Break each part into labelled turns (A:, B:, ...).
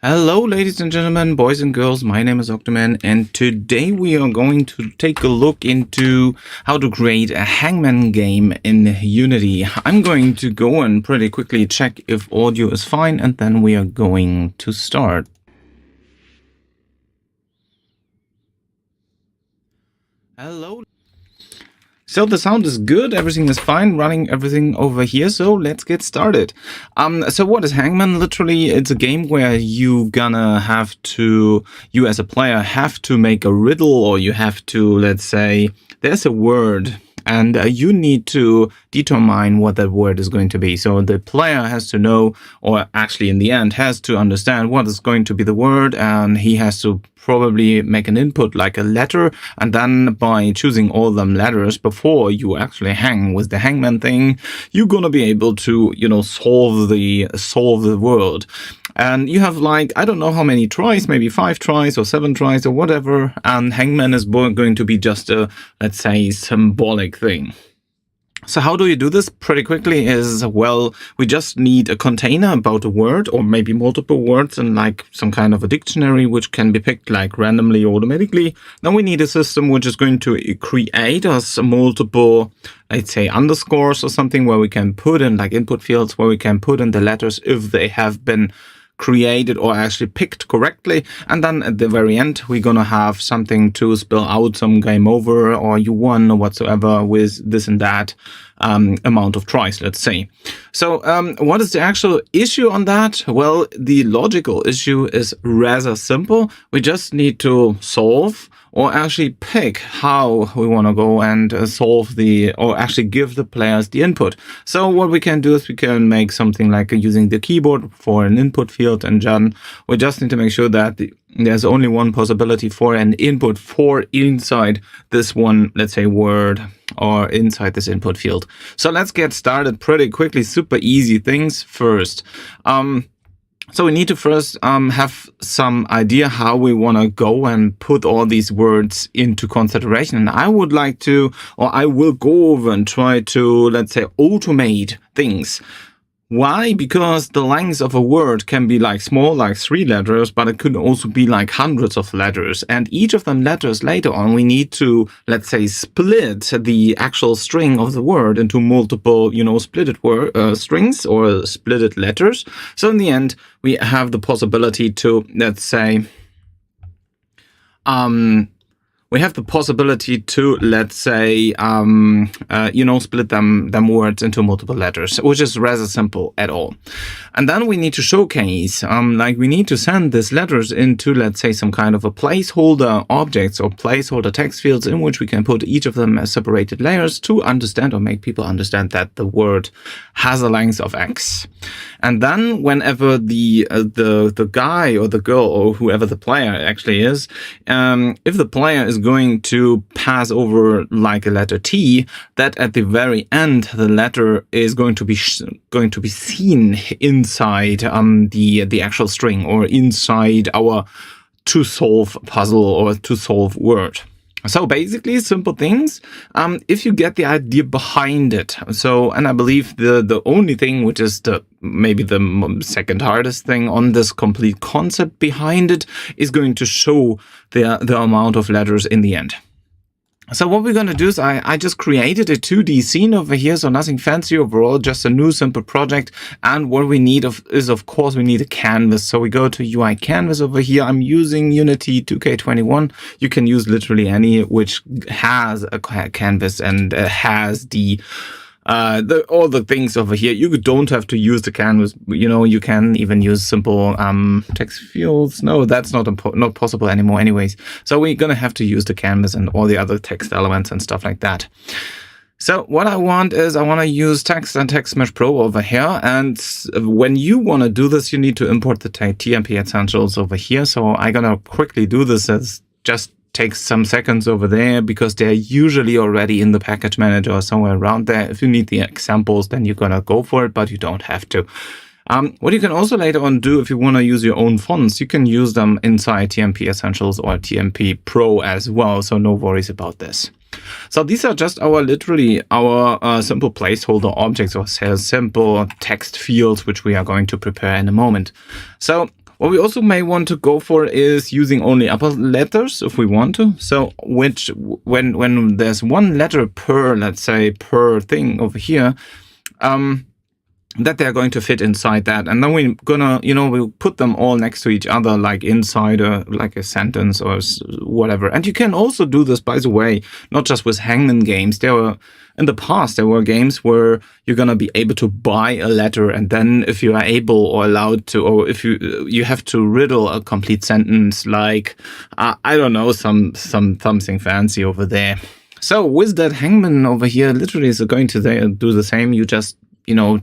A: Hello, ladies and gentlemen, boys and girls. My name is OctoMan, and today we are going to take a look into how to create a Hangman game in Unity. I'm going to go and pretty quickly check if audio is fine, and then we are going to start. Hello. So the sound is good, everything is fine, running everything over here, so let's get started. So what is Hangman? Literally, it's a game where you as a player have to make a riddle, or you have to, let's say, there's a word, and you need to determine what that word is going to be. So the player has to know, or actually in the end has to understand what is going to be the word, and he has to probably make an input like a letter, and then by choosing all them letters before you actually hang with the hangman thing, you're gonna be able to, solve the word. And you have, like, I don't know how many tries, maybe 5 tries or 7 tries or whatever, and hangman is going to be just a, let's say, symbolic thing. So how do you do this? Pretty quickly is, well, we just need a container about a word, or maybe multiple words, and like some kind of a dictionary which can be picked like randomly automatically. Then we need a system which is going to create us multiple, let's say, underscores or something, where we can put in like input fields, where we can put in the letters if they have been created or actually picked correctly. And then at the very end, we're gonna have something to spell out some game over, or you won, or whatsoever, with this and that amount of tries, let's say. So what is the actual issue on that? Well, the logical issue is rather simple. We just need to solve, or actually pick how we want to go and solve or actually give the players the input. So what we can do is we can make something like using the keyboard for an input field, and then we just need to make sure that there's only one possibility for an input for inside this one, let's say, word, or inside this input field. So let's get started pretty quickly. Super easy things first. So we need to first have some idea how we want to go and put all these words into consideration. And I would like to, or I will go over and try to, let's say, automate things. Why? Because the length of a word can be like small, like 3 letters, but it could also be like hundreds of letters. And each of them letters later on, we need to, let's say, split the actual string of the word into multiple, splitted strings or splitted letters. So in the end, we have the possibility to, let's say, split them words into multiple letters, which is rather simple at all. And then we need to showcase, we need to send these letters into, let's say, some kind of a placeholder objects or placeholder text fields, in which we can put each of them as separated layers to understand, or make people understand, that the word has a length of X. And then whenever the guy or the girl, or whoever the player actually is, if the player is going to pass over like a letter T, that at the very end the letter is going to be seen inside the actual string, or inside our to solve puzzle or to solve word. So basically, simple things, if you get the idea behind it. So, and I believe the only thing, which is maybe the second hardest thing on this complete concept behind it, is going to show the amount of letters in the end. So what we're going to do is I just created a 2D scene over here, so nothing fancy overall, just a new simple project. And what we need is, of course, we need a canvas. So we go to UI canvas over here. I'm using Unity 2K21. You can use literally any which has a canvas and has all the things over here. You don't have to use the canvas. You can even use simple text fields. No, that's not possible anymore anyways. So we're gonna have to use the canvas and all the other text elements and stuff like that. So what I want is, I want to use text and Text Mesh Pro over here. And when you want to do this, you need to import the TMP essentials over here. So I'm gonna quickly do this. As just takes some seconds over there, because they're usually already in the package manager or somewhere around there. If you need the examples, then you're gonna go for it, but you don't have to. What you can also later on do, if you want to use your own fonts, you can use them inside TMP Essentials or TMP Pro as well, so no worries about this. So these are just our simple placeholder objects, or simple text fields, which we are going to prepare in a moment. So What we also may want to go for is using only upper letters if we want to. So when there's one letter per, let's say, per thing over here, that they're going to fit inside that. And then we're gonna, we'll put them all next to each other, like inside like a sentence or whatever. And you can also do this, by the way, not just with Hangman games. In the past, there were games where you're gonna be able to buy a letter, and then if you are able or allowed to, or if you have to riddle a complete sentence, like, I don't know, something fancy over there. So with that, Hangman over here literally is going to do the same. You just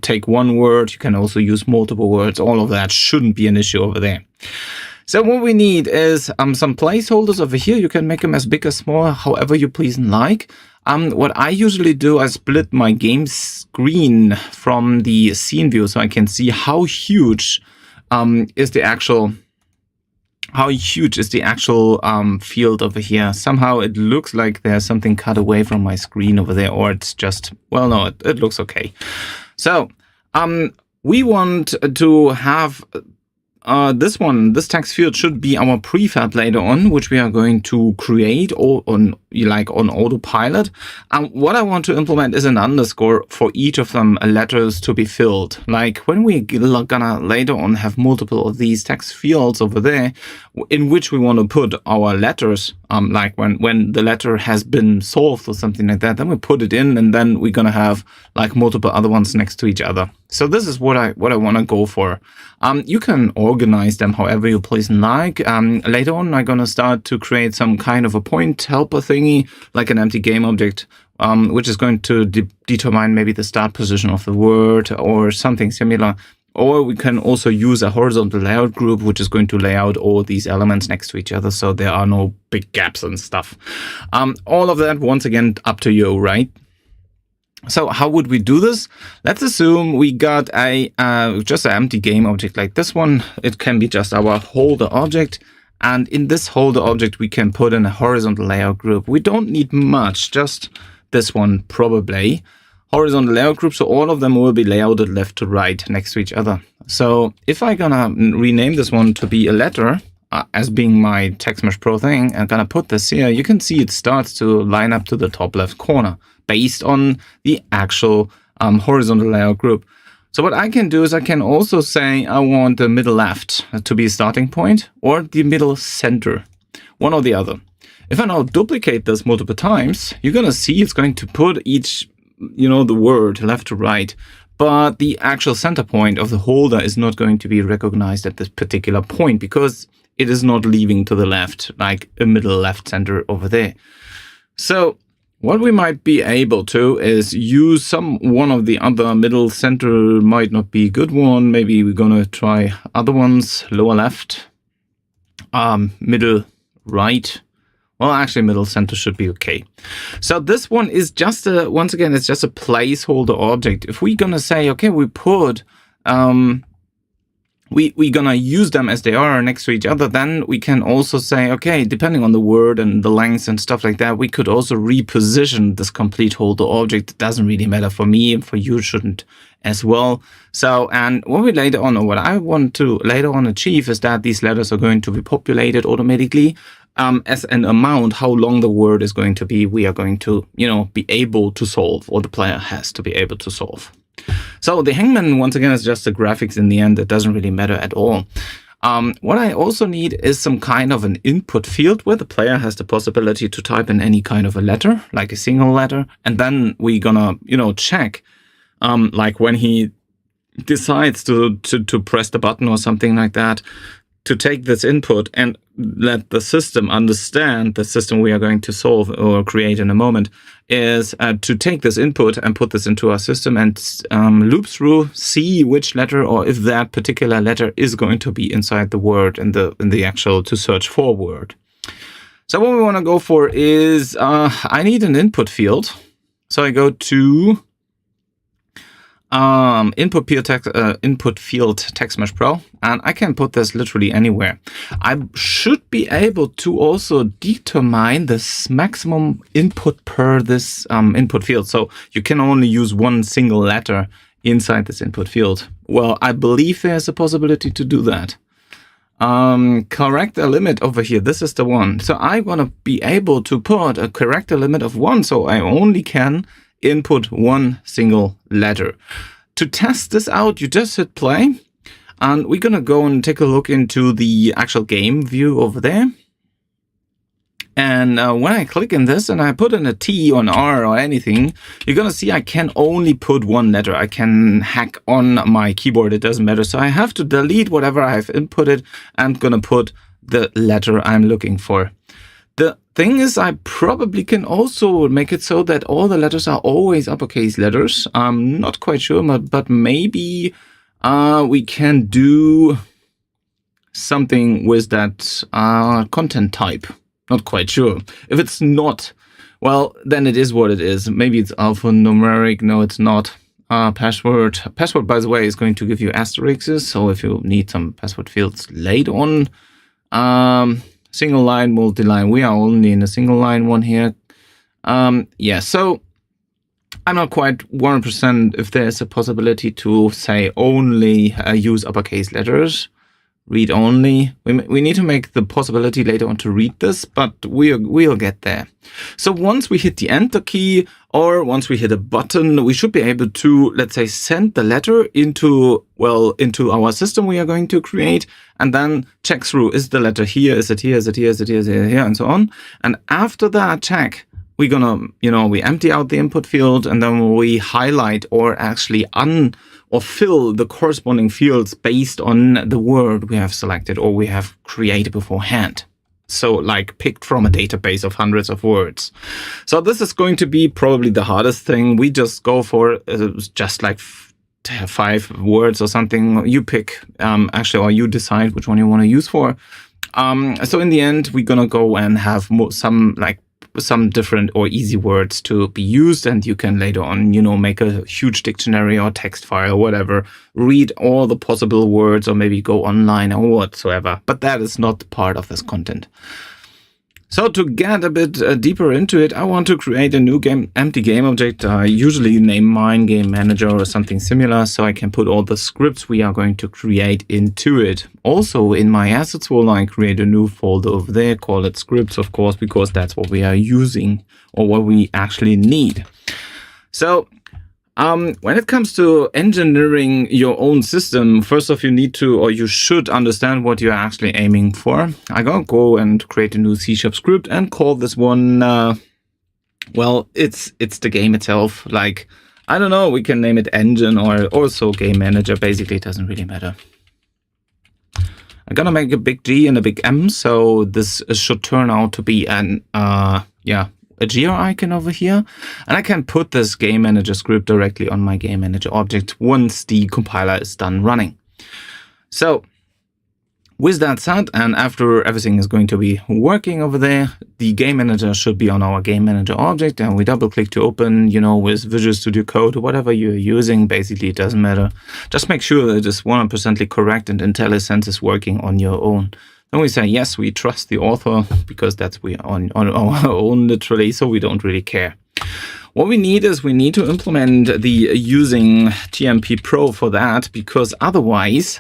A: take one word. You can also use multiple words. All of that shouldn't be an issue over there. So what we need is some placeholders over here. You can make them as big or small, however you please and like. What I usually do, I split my game screen from the scene view so I can see how huge is the actual field over here. Somehow it looks like there's something cut away from my screen over there, or it's just, well, no, it looks okay. So we want to have this text field should be our prefab later on, which we are going to create on autopilot. What I want to implement is an underscore for each of them letters to be filled. Like when we're gonna later on have multiple of these text fields over there, in which we want to put our letters, like when the letter has been solved or something like that, then we put it in, and then we're gonna have like multiple other ones next to each other. So this is what I want to go for. You can organize them however you please and like. Later on, I'm gonna start to create some kind of a point helper thingy, like an empty game object, which is going to determine maybe the start position of the word or something similar. Or we can also use a horizontal layout group, which is going to lay out all these elements next to each other, so there are no big gaps and stuff. All of that, once again, up to you, right? So how would we do this? Let's assume we got just an empty game object like this one. It can be just our holder object. And in this holder object, we can put in a horizontal layout group. We don't need much, just this one probably. Horizontal layout group, so all of them will be layouted left to right next to each other. So if I'm gonna rename this one to be a letter, as being my TextMesh Pro thing, I'm gonna put this here. You can see it starts to line up to the top left corner based on the actual horizontal layout group. So what I can do is I can also say I want the middle left to be a starting point, or the middle center, one or the other. If I now duplicate this multiple times, you're gonna see it's going to put each, the word left to right, but the actual center point of the holder is not going to be recognized at this particular point because it is not leaving to the left, like a middle left center over there. So what we might be able to is use one of the other. Middle center might not be a good one. Maybe we're gonna try other ones. Lower left, middle right. Well, actually, middle center should be okay. So this one is just once again, it's just a placeholder object. If we're gonna say, okay, we put we're gonna use them as they are next to each other, then we can also say, okay, depending on the word and the length and stuff like that, we could also reposition this complete holder object. It doesn't really matter for me, and for you shouldn't as well. So, and what we later on, or what I want to later on achieve, is that these letters are going to be populated automatically as an amount how long the word is going to be. We are going to, be able to solve, or the player has to be able to solve. So the Hangman, once again, is just the graphics in the end. It doesn't really matter at all. What I also need is some kind of an input field where the player has the possibility to type in any kind of a letter, like a single letter. And then we're gonna, check, like when he decides to press the button or something like that, to take this input and let the system understand, the system we are going to solve or create in a moment, is to take this input and put this into our system and loop through, see which letter, or if that particular letter is going to be inside the word in the actual to search for word. So what we want to go for is I need an input field. So I go to input field TextMesh Pro, and I can put this literally anywhere. I should be able to also determine this maximum input per this input field. So you can only use one single letter inside this input field. Well, I believe there's a possibility to do that. character limit over here. This is the one. So I want to be able to put a character limit of 1. So I only can input one single letter. To test this out, you just hit play. And we're going to go and take a look into the actual game view over there. And when I click in this and I put in a T or an R or anything, you're going to see I can only put one letter. I can hack on my keyboard. It doesn't matter. So I have to delete whatever I've inputted. I'm going to put the letter I'm looking for. The thing is, I probably can also make it so that all the letters are always uppercase letters. I'm not quite sure, but maybe we can do something with that content type. Not quite sure. If it's not, well, then it is what it is. Maybe it's alphanumeric. No, it's not. Password. Password, by the way, is going to give you asterisks. So if you need some password fields later on, single line, multi-line. We are only in a single line one here. Yeah, so I'm not quite 100% if there's a possibility to say only use uppercase letters. Read only. We need to make the possibility later on to read this, but we'll get there. So once we hit the enter key or once we hit a button, we should be able to, let's say, send the letter into our system we are going to create and then check through, is the letter here, is it here, is it here, is it here, is it here, and so on. And after that check, we're gonna, we empty out the input field and then we highlight or actually fill the corresponding fields based on the word we have selected or we have created beforehand. So like picked from a database of hundreds of words. So this is going to be probably the hardest thing. We just go for just like 5 words or something. You pick actually, or you decide which one you want to use for. So in the end, we're gonna go and have some different or easy words to be used, and you can later on, make a huge dictionary or text file or whatever, read all the possible words or maybe go online or whatsoever. But that is not part of this content. So to get a bit deeper into it, I want to create a new empty game object. I usually name mine Game Manager or something similar, so I can put all the scripts we are going to create into it. Also, in my assets folder, I create a new folder over there, call it scripts, of course, because that's what we are using or what we actually need. So when it comes to engineering your own system, first off, you need to, or you should understand what you're actually aiming for. I'm going to go and create a new C# script and call this one, it's the game itself. Like, I don't know, we can name it engine or also game manager. Basically, it doesn't really matter. I'm going to make a big G and a big M. So this should turn out to be a gear icon over here, and I can put this game manager script directly on my game manager object once the compiler is done running. So with that said, and after everything is going to be working over there, the game manager should be on our game manager object, and we double click to open, with Visual Studio Code or whatever you're using. Basically, it doesn't matter. Just make sure that it is 100% correct and IntelliSense is working on your own. Then we say, yes, we trust the author because that's we are on our own literally, so we don't really care. What we need is we need to implement the using TMP Pro for that, because otherwise,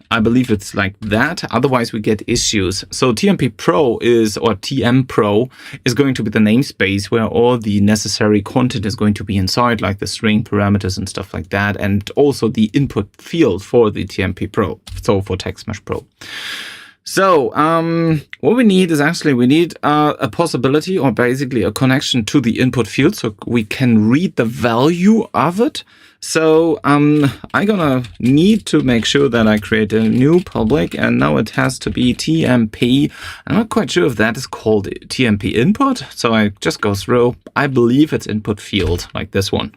A: I believe it's like that. Otherwise, we get issues. So TMP Pro TM Pro is going to be the namespace where all the necessary content is going to be inside, like the string parameters and stuff like that, and also the input field for the TMP Pro, so for TextMesh Pro. So what we need is actually a possibility or basically a connection to the input field so we can read the value of it. So I'm gonna need to make sure that I create a new public, and now it has to be TMP. I'm not quite sure if that is called TMP input. So I just go through. I believe it's input field like this one.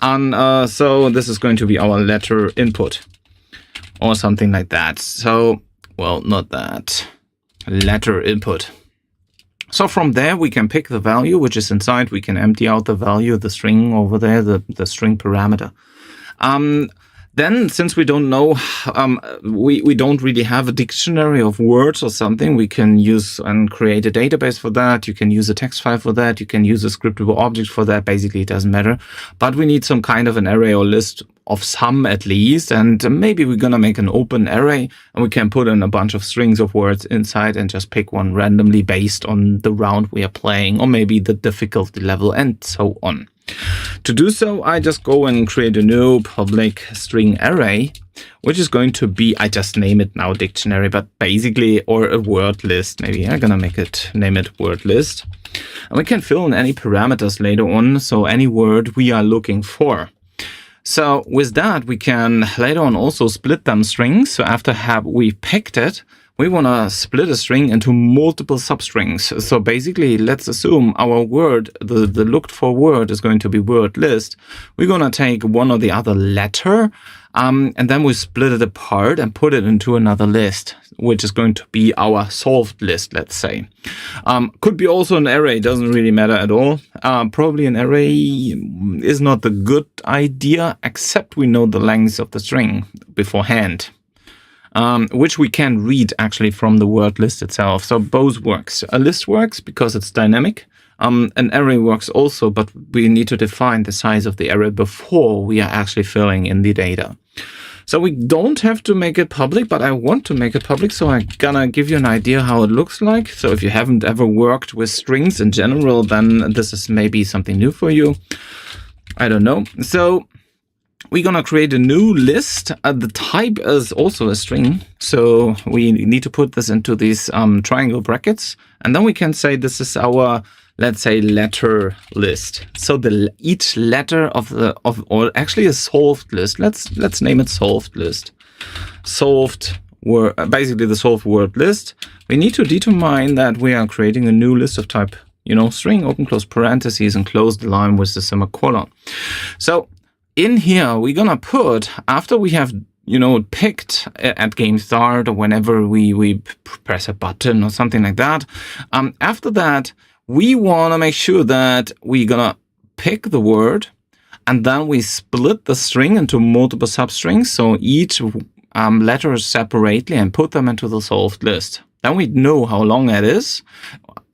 A: And so this is going to be our letter input or something like that. So, well, not that, letter input. So from there, we can pick the value, which is inside. We can empty out the value, the string over there, the string parameter. Then, since we don't know, we don't really have a dictionary of words or something, we can use and create a database for that. You can use a text file for that. You can use a scriptable object for that. Basically, it doesn't matter. But we need some kind of an array or list of some at least. And maybe we're going to make an open array and we can put in a bunch of strings of words inside and just pick one randomly based on the round we are playing, or maybe the difficulty level and so on. To do so, I just go and create a new public string array, which is going to be, I just name it now dictionary, but basically, or a word list. Maybe I'm gonna name it word list. And we can fill in any parameters later on, so any word we are looking for. So with that, we can later on also split them strings. So after we picked it, we want to split a string into multiple substrings. So basically, let's assume our word, the looked for word is going to be word list. We're going to take one or the other letter, and then we split it apart and put it into another list, which is going to be our solved list, let's say. Could be also an array, doesn't really matter at all. Probably an array is not the good idea, except we know the length of the string beforehand. Which we can read actually from the word list itself. So both works. A list works because it's dynamic. An array works also, but we need to define the size of the array before we are actually filling in the data. So we don't have to make it public, but I want to make it public, so I'm gonna give you an idea how it looks like. So if you haven't ever worked with strings in general, then this is maybe something new for you. I don't know. So we're going to create a new list. The type is also a string. So we need to put this into these triangle brackets. And then we can say this is our, let's say, letter list. So each letter or actually a solved list. Let's name it solved list. Solved word, basically the solved word list. We need to determine that we are creating a new list of type, string, open close parentheses, and close the line with the semicolon. So in here, we're gonna put, after we have, picked at game start or whenever we press a button or something like that, after that, we wanna make sure that we're gonna pick the word and then we split the string into multiple substrings. So each letter separately and put them into the solved list. Then we know how long that is.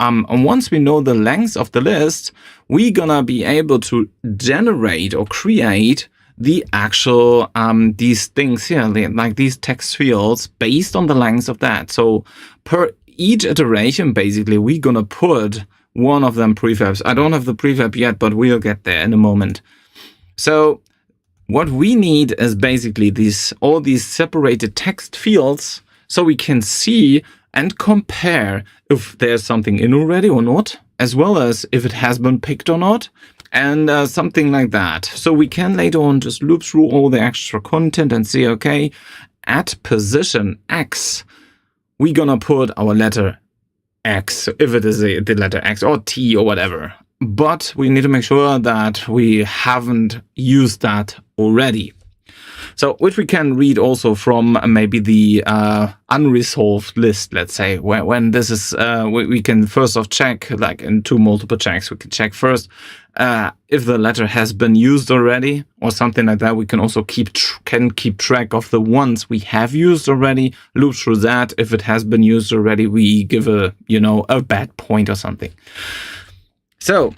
A: And once we know the length of the list, we're gonna be able to generate or create the actual these things here, like these text fields based on the length of that. So per each iteration, basically, we're gonna put one of them prefabs. I don't have the prefab yet, but we'll get there in a moment. So what we need is basically all these separated text fields, so we can see and compare if there's something in already or not, as well as if it has been picked or not, and something like that. So we can later on just loop through all the extra content and see, okay, at position X, we're gonna put our letter X, if it is the letter X or T or whatever. But we need to make sure that we haven't used that already. So, which we can read also from maybe the unresolved list, let's say, when this is, we can first off check, like in two multiple checks, we can check first if the letter has been used already or something like that. We can also keep track of the ones we have used already, loop through that. If it has been used already, we give a bad point or something. So,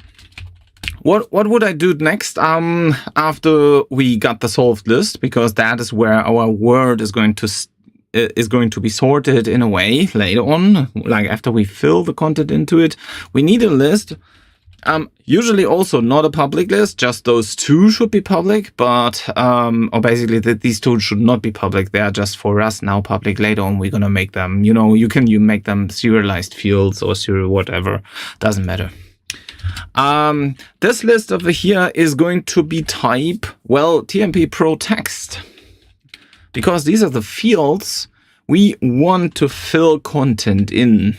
A: what would I do next after we got the solved list? Because that is where our word is going to be sorted in a way later on, like after we fill the content into it. We need a list. Usually also not a public list, just those two should be public, but or basically these two should not be public. They are just for us now public. Later on we're gonna make them, you make them serialized fields or serial whatever, doesn't matter. This list over here is going to be type, TMP Pro text, because these are the fields we want to fill content in.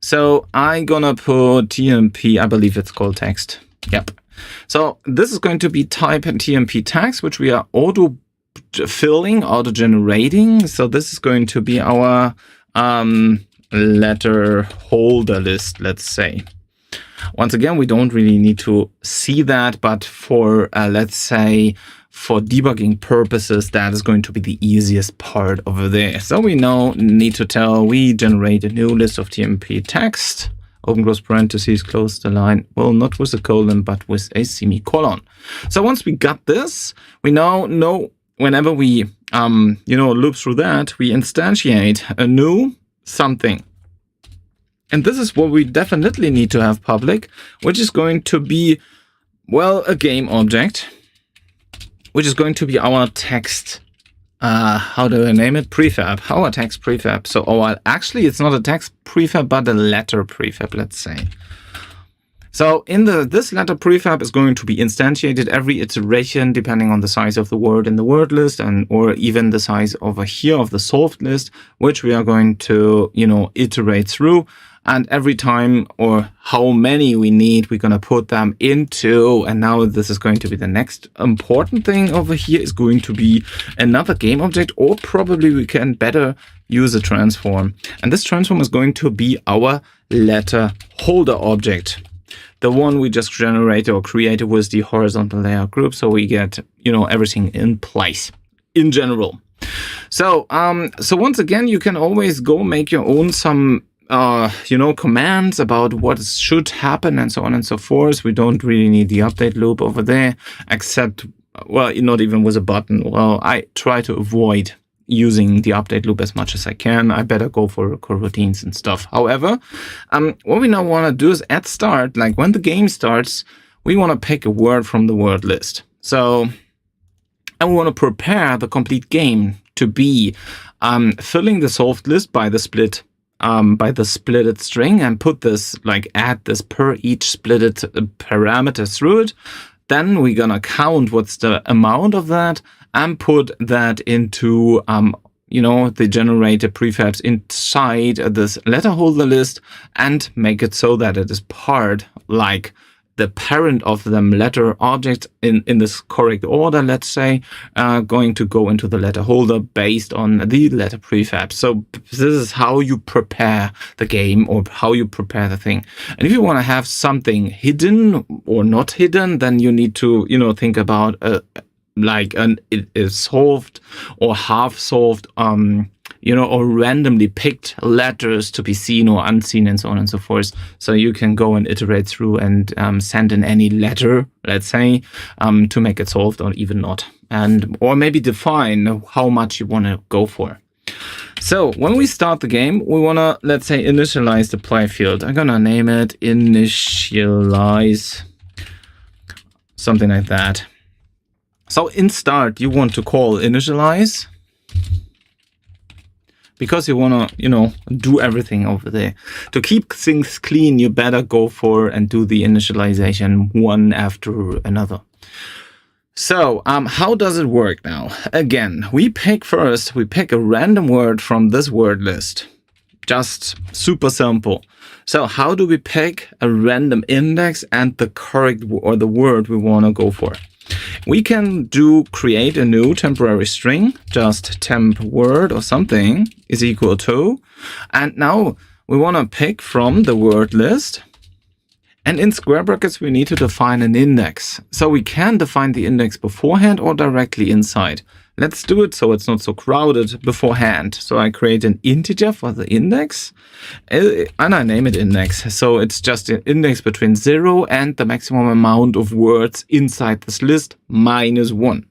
A: So I'm gonna put TMP, I believe it's called text. Yep. So this is going to be type TMP text, which we are auto-filling, auto-generating. So this is going to be our letter holder list, let's say. Once again, we don't really need to see that, but for, let's say, for debugging purposes, that is going to be the easiest part over there. So we now need to tell, we generate a new list of TMP text, open close parentheses, close the line, well, not with a colon, but with a semicolon. So once we got this, we now know whenever we, loop through that, we instantiate a new something. And this is what we definitely need to have public, which is going to be, well, a game object, which is going to be our text, how do I name it? Prefab, our text prefab. So, actually, it's not a text prefab, but a letter prefab, let's say. So this letter prefab is going to be instantiated every iteration, depending on the size of the word in the word list, or even the size over here of the solved list, which we are going to, iterate through. And every time, or how many we need, we're going to put them into, and now this is going to be the next important thing over here, is going to be another game object, or probably we can better use a transform. And this transform is going to be our letter holder object, the one we just generated or created with the horizontal layer group, so we get, everything in place in general. So, once again, you can always go make your own commands about what should happen and so on and so forth. We don't really need the update loop over there, except, well, not even with a button. Well, I try to avoid using the update loop as much as I can. I better go for coroutines and stuff. However, what we now want to do is at start, like when the game starts, we want to pick a word from the word list. So, and we want to prepare the complete game to be filling the solved list by the splitted string, and put this, add this per each splitted parameter through it. Then we're gonna count what's the amount of that and put that into the generated prefabs inside this letter holder list, and make it so that it is part, like the parent of them letter object in this correct order, let's say, going to go into the letter holder based on the letter prefab. So this is how you prepare the game, or how you prepare the thing. And if you want to have something hidden or not hidden, then you need to, think about it is solved or half solved, or randomly picked letters to be seen or unseen, and so on and so forth. So you can go and iterate through and send in any letter, let's say, to make it solved or even not. Or maybe define how much you want to go for. So when we start the game, we want to, let's say, initialize the play field. I'm going to name it initialize, something like that. So in start, you want to call initialize, because you want to, do everything over there. To keep things clean, you better go for and do the initialization one after another. So, how does it work now? Again, we pick a random word from this word list. Just super simple. So how do we pick a random index and the correct, or the word we want to go for? We can create a new temporary string, just temp word or something is equal to, and now we want to pick from the word list, and in square brackets we need to define an index. So we can define the index beforehand or directly inside. Let's do it so it's not so crowded beforehand. So I create an integer for the index, and I name it index. So it's just an index between 0 and the maximum amount of words inside this list, -1.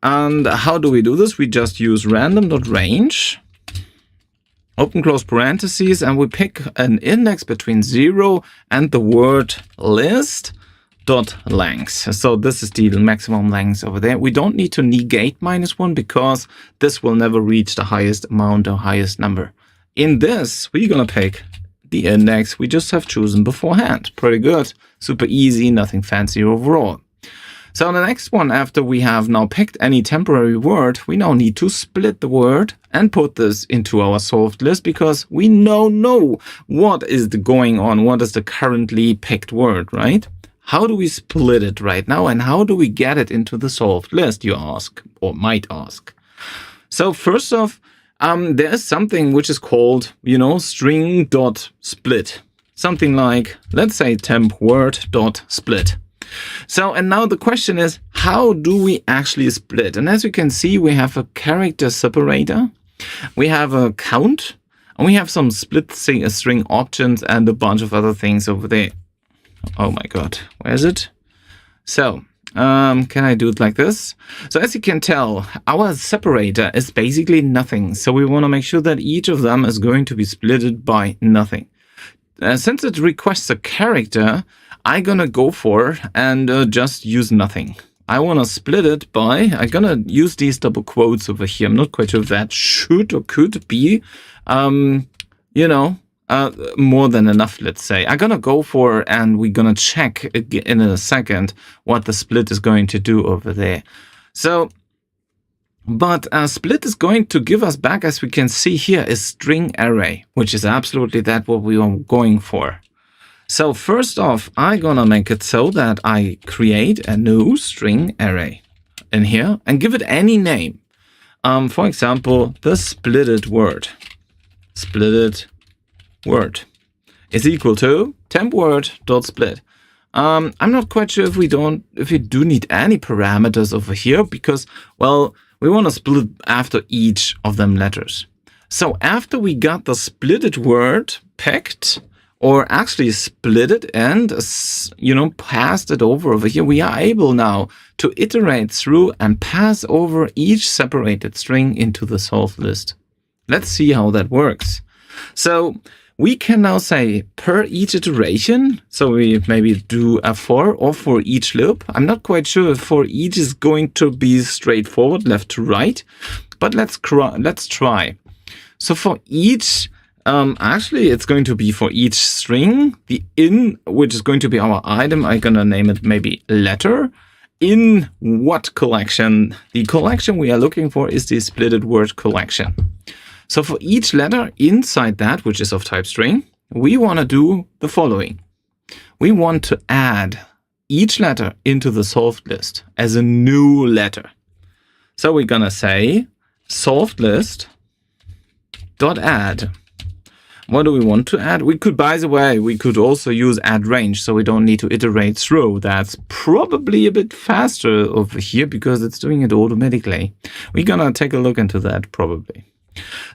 A: And how do we do this? We just use random.range, open close parentheses, and we pick an index between 0 and the word list dot length. So this is the maximum length over there. We don't need to negate -1 because this will never reach the highest amount or highest number. In this, we're gonna pick the index we just have chosen beforehand. Pretty good, super easy, nothing fancy overall. So the next one, after we have now picked any temporary word, we now need to split the word and put this into our solved list, because we now know what is going on, what is the currently picked word, right? How do we split it right now, and how do we get it into the solved list, you ask, or might ask? So first off, there is something which is called, string.split. Something like, let's say, temp word.split. So, and now the question is, how do we actually split? And as you can see, we have a character separator, we have a count, and we have some split string options and a bunch of other things over there. Oh my God, where is it? So, can I do it like this? So as you can tell, our separator is basically nothing. So we want to make sure that each of them is going to be splitted by nothing. Since it requests a character, I'm gonna go for and just use nothing. I want to split it by, I'm gonna use these double quotes over here. I'm not quite sure if that should or could be, you know, more than enough, let's say. I'm gonna go for, and we're gonna check in a second what the split is going to do over there. So, but split is going to give us back, as we can see here, a string array, which is absolutely that what we are going for. So first off, I'm gonna make it so that I create a new string array in here and give it any name. For example, the splitted word. Splitted word is equal to temp_word.split. I'm not quite sure if we do need any parameters over here because, well, we want to split after each of them letters. So after we got the splitted word picked, or actually split it and, you know, passed it over here, we are able now to iterate through and pass over each separated string into the solved list. Let's see how that works. So we can now say per each iteration, so we maybe do a for or for each loop. I'm not quite sure if for each is going to be straightforward, left to right, but let's try. So for each, actually it's going to be for each string, the in, which is going to be our item, I'm gonna name it maybe letter. In what collection? The collection we are looking for is the splitted word collection. So for each letter inside that, which is of type string, we want to do the following. We want to add each letter into the solved list as a new letter. So we're going to say solved list dot add. What do we want to add? We could, by the way, we could also use add range, so we don't need to iterate through. That's probably a bit faster over here because it's doing it automatically. We're going to take a look into that probably.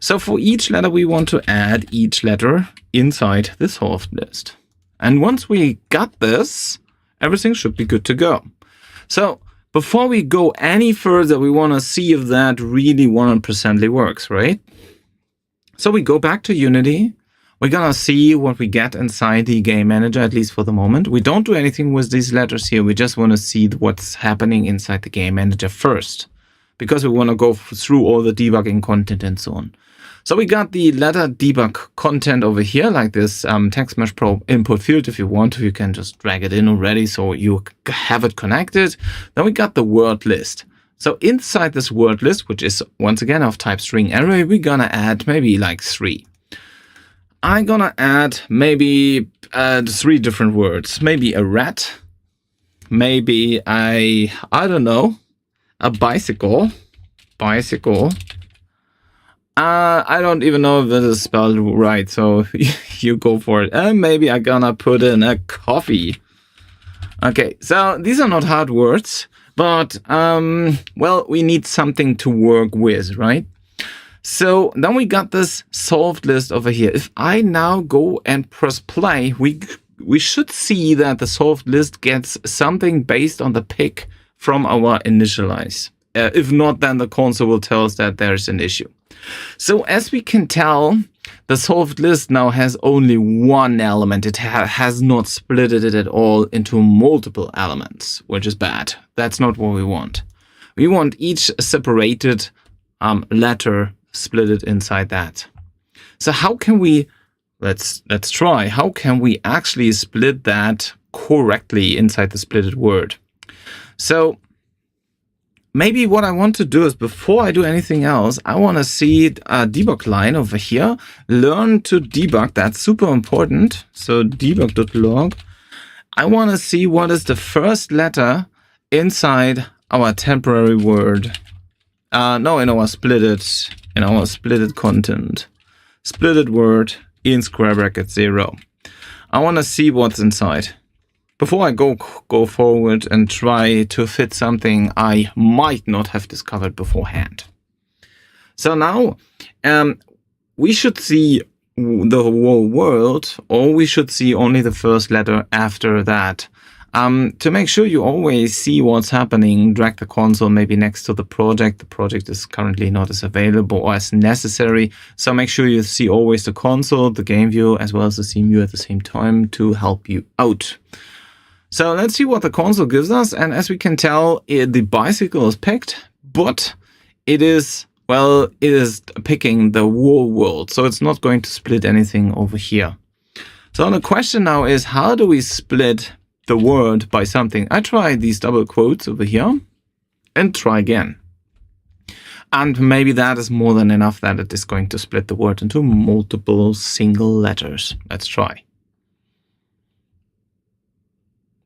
A: So for each letter, we want to add each letter inside this solved list. And once we got this, everything should be good to go. So before we go any further, we want to see if that really 100% works, right? So we go back to Unity. We're going to see what we get inside the game manager, at least for the moment. We don't do anything with these letters here. We just want to see what's happening inside the game manager first, because we want to go through all the debugging content and so on. So we got the letter debug content over here, like this text mesh pro input field. If you want to, you can just drag it in already so you have it connected. Then we got the word list. So inside this word list, which is once again of type string array, we're gonna add maybe like 3. I'm gonna add maybe 3 different words. Maybe a rat, maybe I don't know, a bicycle. I don't even know if this is spelled right, so you go for it. And maybe I'm gonna put in a coffee. Okay, so these are not hard words, but well, we need something to work with, right? So then we got this solved list over here. If I now go and press play, we should see that the solved list gets something based on the pick from our initialize. If not, then the console will tell us that there's an issue. So as we can tell, the solved list now has only one element. It has not split it at all into multiple elements, which is bad. That's not what we want. We want each separated letter split it inside that. So how can we, let's try, how can we actually split that correctly inside the splitted word? So maybe what I want to do is, before I do anything else, I want to see a debug line over here. Learn to debug, that's super important. So debug.log. I want to see what is the first letter inside our temporary word. No, in our splitted content. Splitted word in square bracket 0. I want to see what's inside. before I go forward and try to fit something I might not have discovered beforehand. So now we should see the whole word, or we should see only the first letter after that. To make sure you always see what's happening, drag the console maybe next to the project. The project is currently not as available or as necessary, so make sure you see always the console, the game view, as well as the scene view at the same time to help you out. So let's see what the console gives us, and as we can tell, the bicycle is picked, but it is, well, it is picking the whole world, so it's not going to split anything over here. So the question now is, how do we split the word by something? I try these double quotes over here and try again. And maybe that is more than enough that it is going to split the word into multiple single letters. Let's try.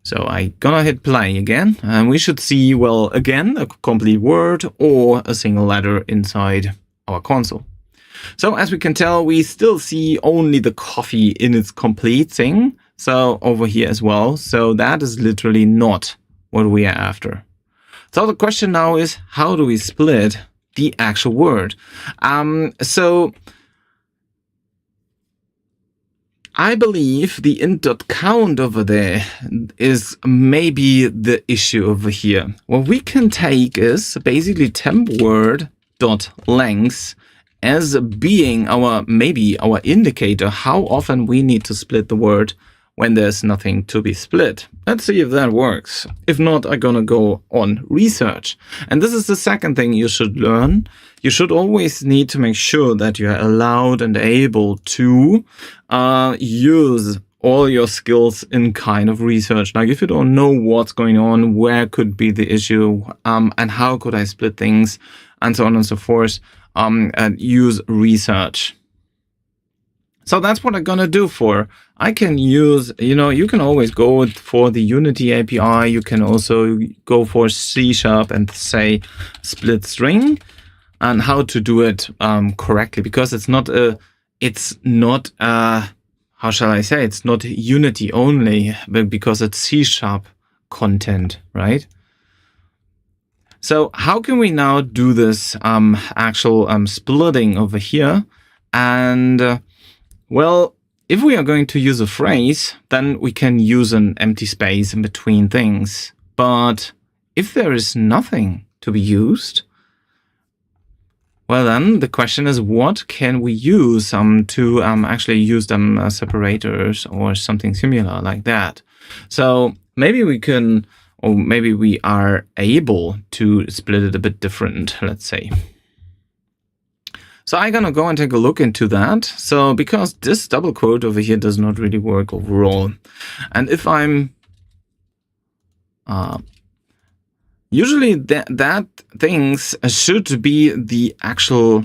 A: So I'm gonna hit play again, and we should see, well, again, a complete word or a single letter inside our console. So as we can tell, we still see only the coffee in its complete thing. So over here as well. So that is literally not what we are after. So the question now is, how do we split the actual word? So I believe the int.count over there is maybe the issue over here. What we can take is basically temp word.length as being maybe our indicator how often we need to split the word when there's nothing to be split. Let's see if that works. If not, I'm gonna go on research. And this is the second thing you should learn. You should always need to make sure that you are allowed and able to use all your skills in kind of research. Like if you don't know what's going on, where could be the issue, and how could I split things, and so on and so forth, and use research. So that's what I'm gonna do for. I can use, you can always go for the Unity API. You can also go for C# and say split string, and how to do it correctly, because it's not how shall I say, it's not Unity only, but because it's C# content, right? So how can we now do this actual splitting over here? And well, if we are going to use a phrase, then we can use an empty space in between things. But if there is nothing to be used, well then the question is, what can we use to actually use them separators or something similar like that? So maybe we can, or maybe we are able to split it a bit different, let's say. So I'm gonna go and take a look into that. So because this double quote over here does not really work overall. And if I'm usually that things should be the actual,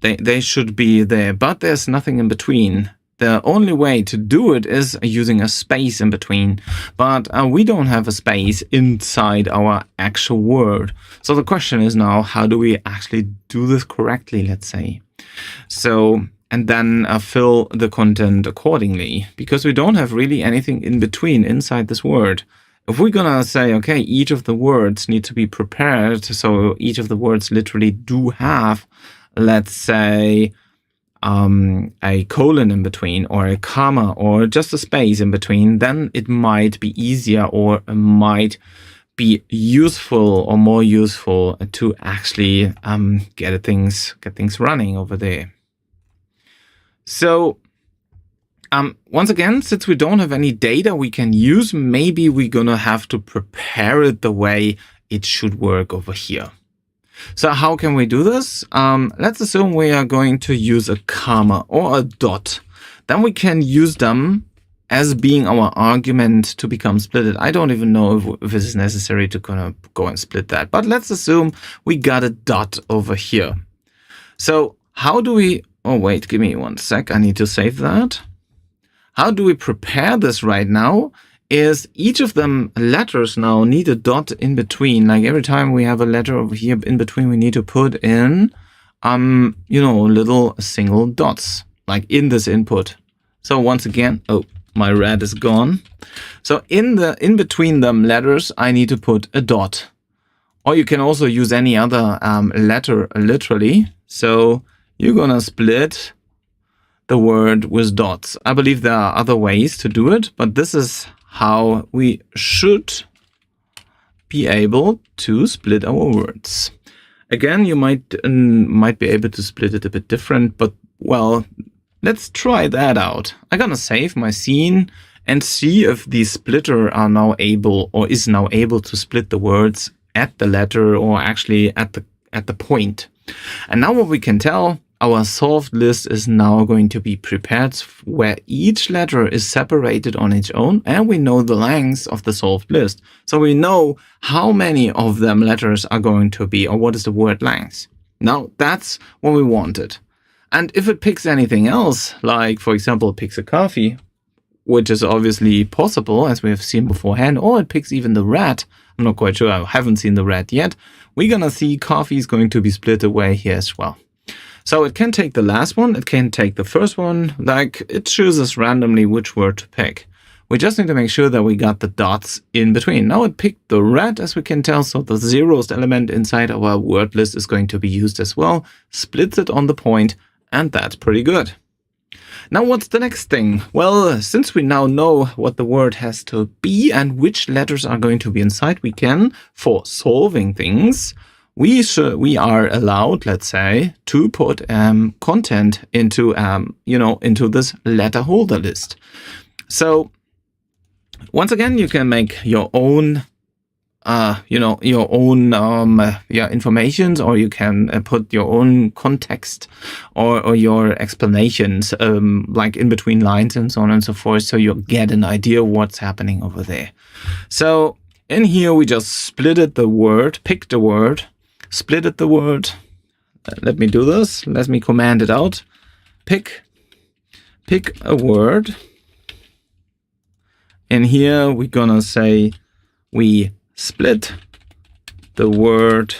A: they should be there, but there's nothing in between. The only way to do it is using a space in between, but we don't have a space inside our actual word. So the question is now, how do we actually do this correctly, let's say? So, and then fill the content accordingly, because we don't have really anything in between inside this word. If we're gonna say, okay, each of the words need to be prepared, so each of the words literally do have, let's say, a colon in between, or a comma, or just a space in between, then it might be easier, or it might be useful or more useful to actually get things running over there. So once again, since we don't have any data we can use, maybe we're gonna have to prepare it the way it should work over here. So how can we do this? Let's assume we are going to use a comma or a dot. Then we can use them as being our argument to become splitted. I don't even know if it is necessary to go and split that. But let's assume we got a dot over here. So how do we... Oh, wait, give me 1 sec. I need to save that. How do we prepare this right now? Is each of them letters now need a dot in between. Like every time we have a letter over here in between, we need to put in, little single dots, like in this input. So once again, oh, my red is gone. So in between them letters, I need to put a dot. Or you can also use any other letter literally. So you're gonna split the word with dots. I believe there are other ways to do it, but this is how we should be able to split our words. Again, you might be able to split it a bit different, but well, let's try that out. I'm gonna save my scene and see if the splitter are now able or is now able to split the words at the letter or actually at the point. And now what we can tell, our solved list is now going to be prepared where each letter is separated on its own, and we know the length of the solved list. So we know how many of them letters are going to be, or what is the word length. Now that's what we wanted. And if it picks anything else, like for example, it picks a coffee, which is obviously possible as we have seen beforehand, or it picks even the red. I'm not quite sure, I haven't seen the red yet. We're gonna see coffee is going to be split away here as well. So it can take the last one, it can take the first one, like it chooses randomly which word to pick. We just need to make sure that we got the dots in between. Now it picked the red, as we can tell, so the zeroth element inside our word list is going to be used as well, splits it on the point, and that's pretty good. Now what's the next thing? Well, since we now know what the word has to be and which letters are going to be inside, we can, for solving things, we are allowed, let's say, to put content into into this letter holder list. So once again, you can make your own informations, or you can put your own context or your explanations like in between lines and so on and so forth, so you get an idea what's happening over there. So in here we just splitted the word, picked the word, splitted the word. Let me do this. Let me command it out. Pick a word. In here we're gonna say we split the word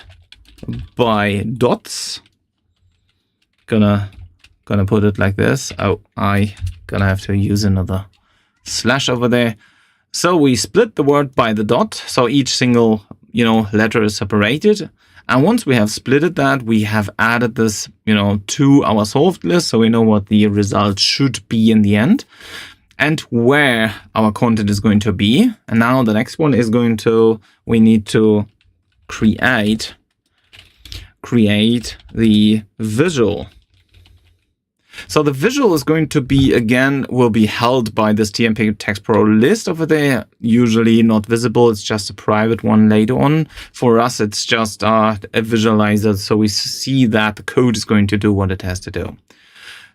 A: by dots. Gonna put it like this. Oh, I gonna have to use another slash over there. So we split the word by the dot. So each single letter is separated. And once we have splitted that, we have added this, to our solved list, so we know what the result should be in the end, and where our content is going to be. And now the next one is we need to create the visual. So the visual is going to be, again, will be held by this TMP Text Pro list over there. Usually not visible. It's just a private one later on. For us, it's just a visualizer. So we see that the code is going to do what it has to do.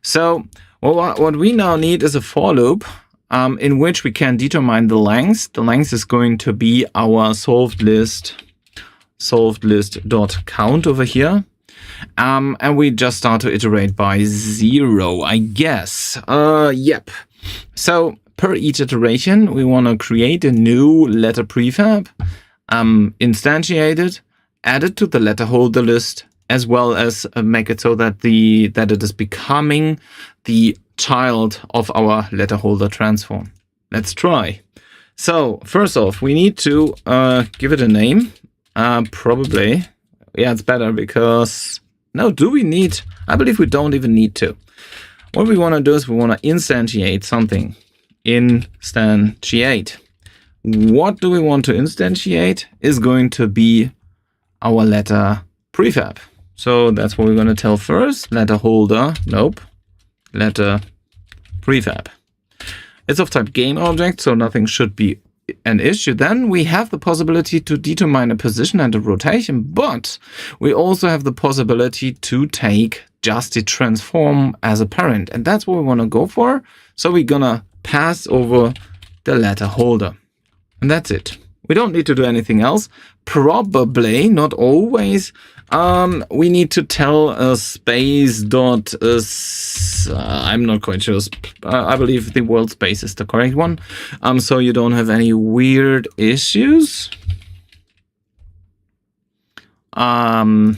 A: So what we now need is a for loop in which we can determine the length. The length is going to be our solved list dot count over here. And we just start to iterate by 0, I guess. Yep. So per each iteration, we want to create a new letter prefab, instantiate it, add it to the letter holder list, as well as make it so that it is becoming the child of our letter holder transform. Let's try. So first off, we need to give it a name. Probably. Yeah, it's better because... No, do we need? I believe we don't even need to. What we want to do is we want to instantiate something. Instantiate. What do we want to instantiate is going to be our letter prefab. So that's what we're going to tell first. Letter holder. Nope. Letter prefab. It's of type game object, so nothing should be an issue. Then we have the possibility to determine a position and a rotation, but we also have the possibility to take just the transform as a parent, and that's what we want to go for. So we're gonna pass over the letter holder, and that's it. We don't need to do anything else. Probably, not always. We need to tell a space dot. I'm not quite sure. I believe the world space is the correct one. So you don't have any weird issues. Probably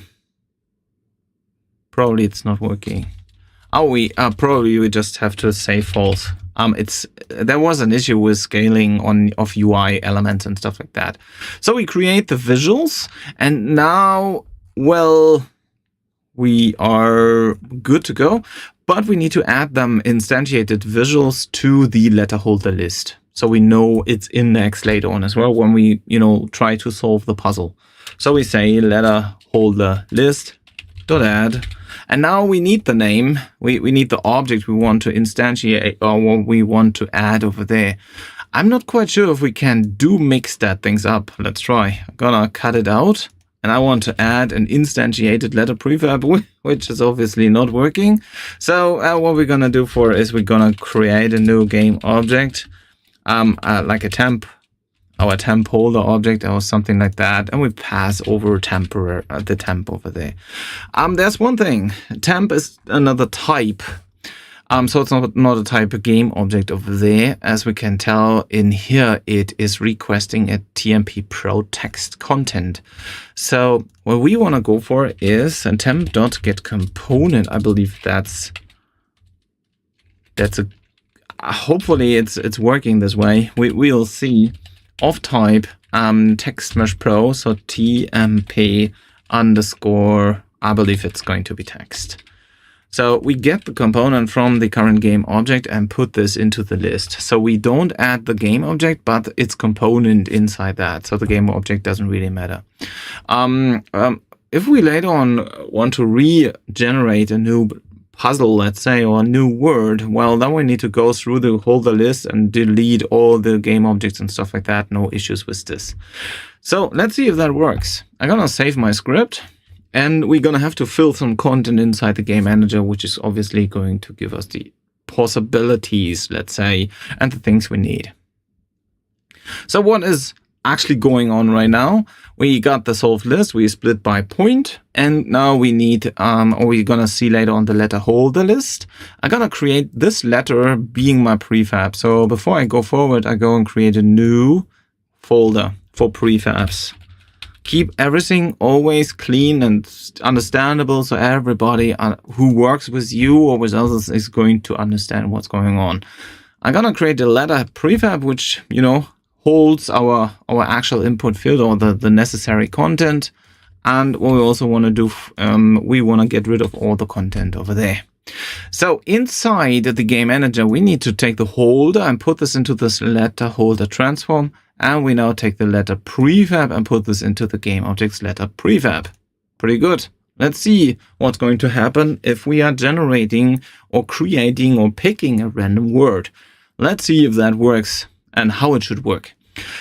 A: it's not working. Oh, probably we just have to say false. There was an issue with scaling of UI elements and stuff like that. So we create the visuals, and now, well, we are good to go, but we need to add them instantiated visuals to the letter holder list, so we know it's indexed later on as well when we, try to solve the puzzle. So we say letter holder list dot add. And now we need the name, we need the object we want to instantiate or what we want to add over there. I'm not quite sure if we can mix that things up. Let's try. I'm gonna cut it out, and I want to add an instantiated letter prefab, which is obviously not working. So what we're gonna do is we're gonna create a new game object, like a temp, our temp holder object or something like that, and we pass over the temp over there. There's one thing, temp is another type, so it's not a type of game object over there. As we can tell in here, it is requesting a TMP Pro text content. So what we want to go for is a temp.getComponent. I believe that's a hopefully it's working this way. We'll see. Of type text mesh pro, so TMP underscore, I believe it's going to be text. So we get the component from the current game object and put this into the list. So we don't add the game object, but its component inside that. So the game object doesn't really matter. If we later on want to regenerate a new puzzle, let's say, or a new word, well, then we need to go through the holder list and delete all the game objects and stuff like that. No issues with this. So let's see if that works. I'm gonna save my script, and we're gonna have to fill some content inside the game manager, which is obviously going to give us the possibilities, let's say, and the things we need. So what is actually going on right now? We got the solved list, we split by point, and now we need, or we're gonna see later on the letter holder list. I'm gonna create this letter being my prefab. So before I go forward, I go and create a new folder for prefabs. Keep everything always clean and understandable, so everybody who works with you or with others is going to understand what's going on. I'm gonna create a letter prefab, which, holds our actual input field or the necessary content. And what we also want to do, we want to get rid of all the content over there. So inside the game manager, we need to take the holder and put this into this letter holder transform. And we now take the letter prefab and put this into the game object's letter prefab. Pretty good. Let's see what's going to happen if we are generating or creating or picking a random word. Let's see if that works and how it should work.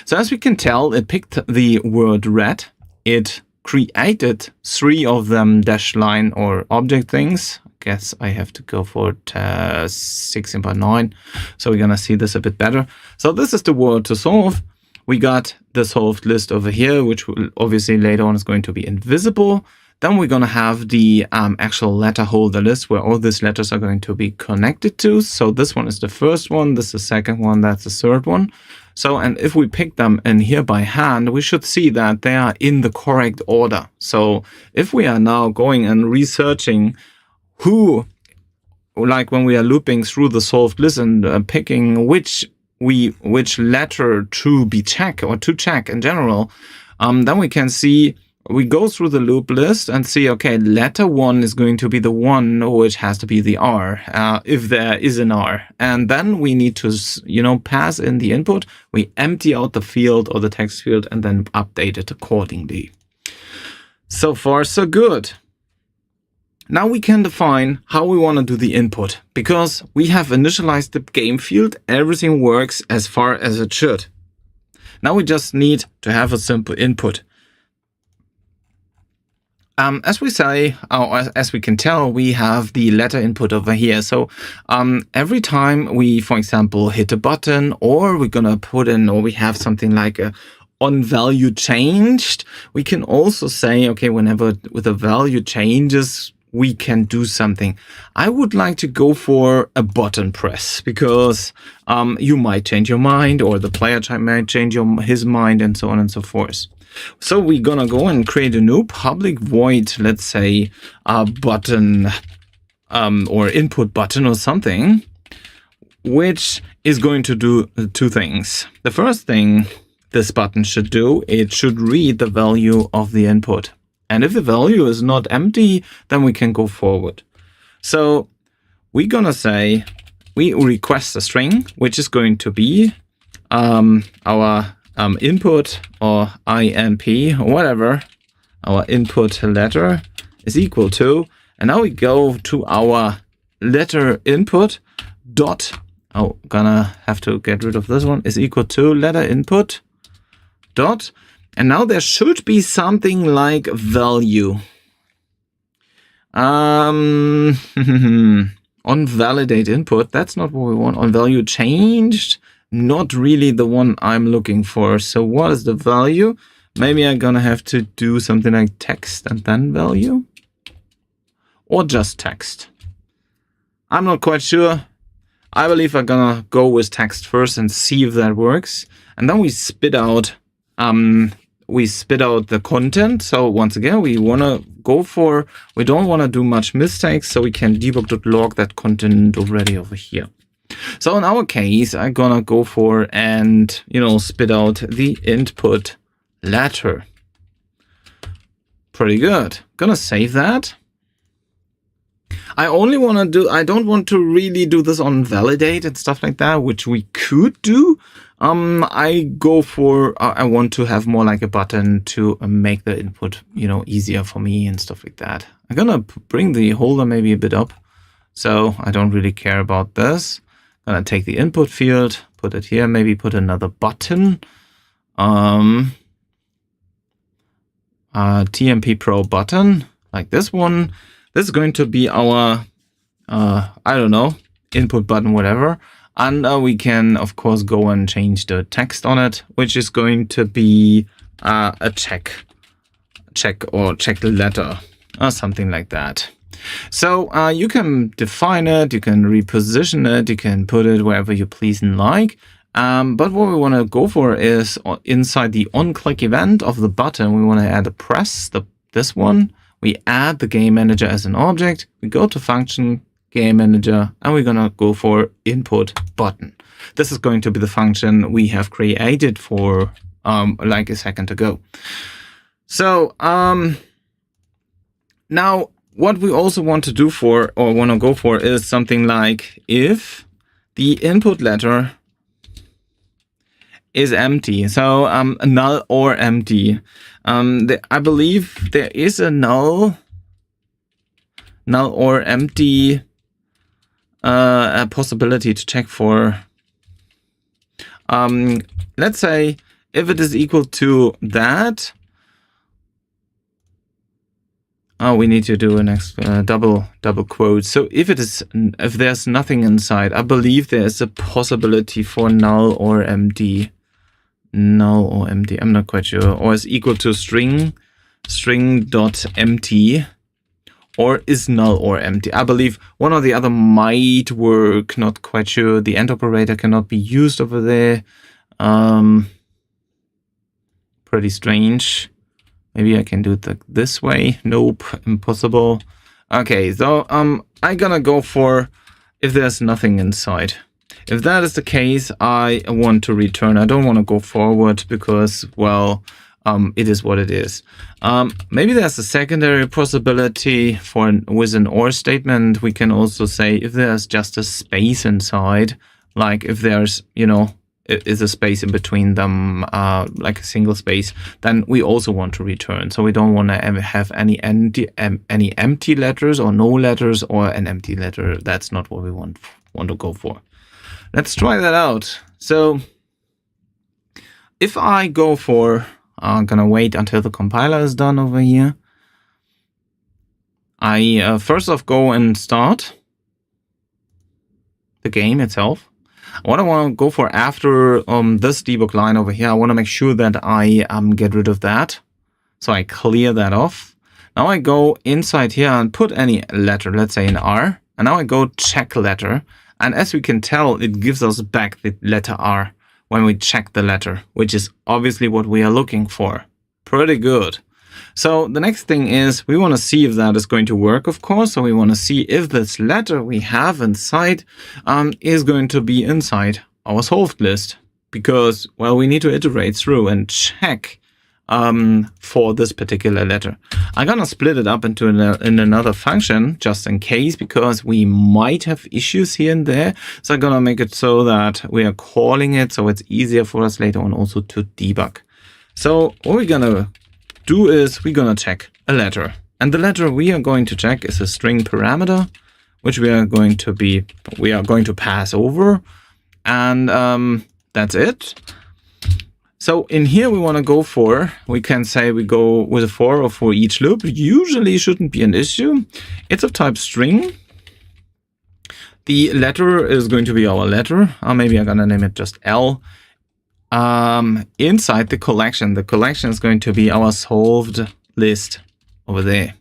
A: So as we can tell, it picked the word red. It created 3 of them dash line or object things. I guess I have to go for 16.9. So we're going to see this a bit better. So this is the word to solve. We got the solved list over here, which will obviously later on is going to be invisible. Then we're going to have the actual letter holder list where all these letters are going to be connected to. So this one is the first one, this is the second one, that's the third one. So, and if we pick them in here by hand, we should see that they are in the correct order. So if we are now going and researching who, like when we are looping through the solved list and picking which letter to be check or to check in general, then we can see, we go through the loop list and see, okay, letter 1 is going to be the one which has to be the R, if there is an R. And then we need to, pass in the input. We empty out the field or the text field and then update it accordingly. So far, so good. Now we can define how we want to do the input. Because we have initialized the game field, everything works as far as it should. Now we just need to have a simple input. As we say, as we can tell, we have the letter input over here. So every time we, for example, hit a button, or we're gonna put in, or we have something like a on value changed, we can also say, okay, whenever with a value changes, we can do something. I would like to go for a button press because you might change your mind, or the player might change his mind, and so on and so forth. So we're gonna go and create a new public void, let's say a button or input button or something. which is going to do two things. The first thing this button should do, it should read the value of the input. And if the value is not empty, then we can go forward. So we're gonna say we request a string, which is going to be our input or INP or whatever, our input letter is equal to, and now we go to our letter input dot, oh, gonna have to get rid of this one, is equal to letter input dot, and now there should be something like value. On validate input, that's not what we want. On value changed, not really the one I'm looking for. So what is the value? Maybe I'm gonna have to do something like text and then value, or just text. I'm not quite sure. I believe I'm gonna go with text first and see if that works. And then we spit out the content. So once again, we wanna go for, we don't wanna do much mistakes, so we can debug.log that content already over here. So in our case, I'm gonna go for and, spit out the input letter. Pretty good. Gonna save that. I only want to do, I don't want to really do this on validate and stuff like that, which we could do. I go for, I want to have more like a button to make the input, easier for me and stuff like that. I'm gonna bring the holder maybe a bit up, so I don't really care about this. I'm gonna take the input field, put it here, maybe put another button. TMP Pro button, like this one. This is going to be our, I don't know, input button, whatever. And we can, of course, go and change the text on it, which is going to be a check letter or something like that. So you can define it, you can reposition it, you can put it wherever you please and like. But what we want to go for is inside the on-click event of the button, we want to add a press, this one. We add the game manager as an object. We go to function, game manager, and we're going to go for input button. This is going to be the function we have created for like a second ago. So now what we also want to do for, or want to go for, is something like if the input letter is empty, so null or empty. I believe there is a null or empty a possibility to check for. Let's say if it is equal to that. Oh, we need to do an double quote. So if there's nothing inside, I believe there is a possibility for null or empty. Null or empty, I'm not quite sure. Or is equal to string dot empty, or is null or empty. I believe one or the other might work, not quite sure. The AND operator cannot be used over there. Pretty strange. Maybe I can do it this way. Nope, impossible. Okay, so I'm gonna go for if there's nothing inside. If that is the case, I want to return. I don't want to go forward because, well, it is what it is. Maybe there's a secondary possibility for with an OR statement. We can also say if there's just a space inside, like if there's, is a space in between them, like a single space, then we also want to return. So we don't want to have any empty letters or no letters or an empty letter. That's not what we want to go for. Let's try that out. So if I go for, I'm gonna wait until the compiler is done over here. I first off go and start the game itself. What I want to go for after this debug line over here, I want to make sure that I get rid of that. So I clear that off. Now I go inside here and put any letter, let's say an R. And now I go check letter. And as we can tell, it gives us back the letter R when we check the letter, which is obviously what we are looking for. Pretty good. So the next thing is we want to see if that is going to work, of course. So we want to see if this letter we have inside is going to be inside our solved list, because, well, we need to iterate through and check for this particular letter. I'm gonna split it up into in another function just in case, because we might have issues here and there. So I'm gonna make it so that we are calling it so it's easier for us later on also to debug. So what we're gonna do is we're gonna check a letter, and the letter we are going to check is a string parameter, which we are going to pass over, and that's it. So in here we want to go for, we can say we go with a for or for each loop. Usually shouldn't be an issue. It's of type string. The letter is going to be our letter. Maybe I'm gonna name it just L. Inside the collection is going to be our solved list over there.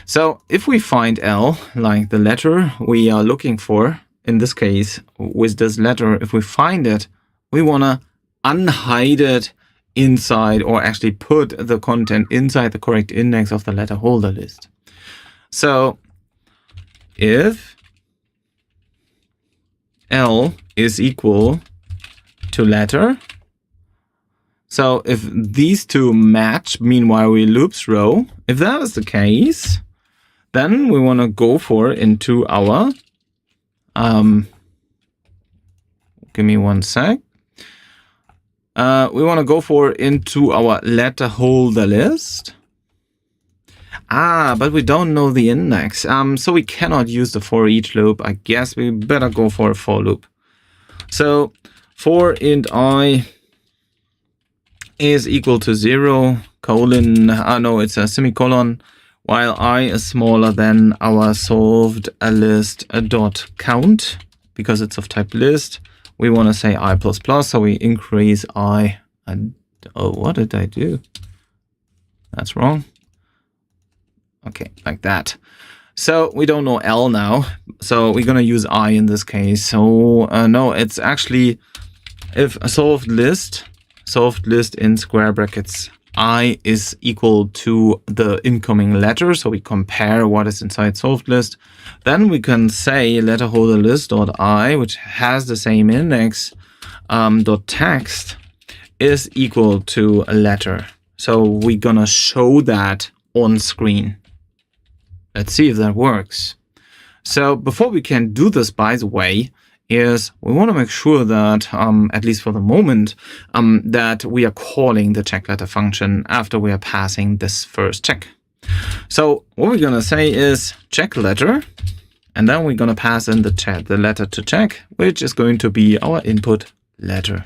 A: So if we find L, like the letter we are looking for, in this case with this letter, if we find it, we want to unhide it inside, or actually put the content inside the correct index of the letter holder list. So if L is equal to letter, so if these two match, meanwhile we loop through, if that is the case, then we want to go for into our, give me one sec. We want to go for into our letter holder list. But we don't know the index. So we cannot use the for each loop. I guess we better go for a for loop. So for int I is equal to 0, colon, no, it's a semicolon, while I is smaller than our solved list dot count, because it's of type list. We want to say I++, so we increase I. And, oh, what did I do? That's wrong. Okay, like that. So we don't know L now, so we're going to use I in this case. So no, it's actually, if a solved list in square brackets I is equal to the incoming letter, so we compare what is inside solved list, then we can say letter holder list dot I, which has the same index, dot text is equal to a letter. So we're gonna show that on screen. Let's see if that works. So before we can do this, by the way, is we want to make sure that, at least for the moment, that we are calling the check letter function after we are passing this first check. So what we're going to say is check letter, and then we're going to pass in the letter to check, which is going to be our input letter.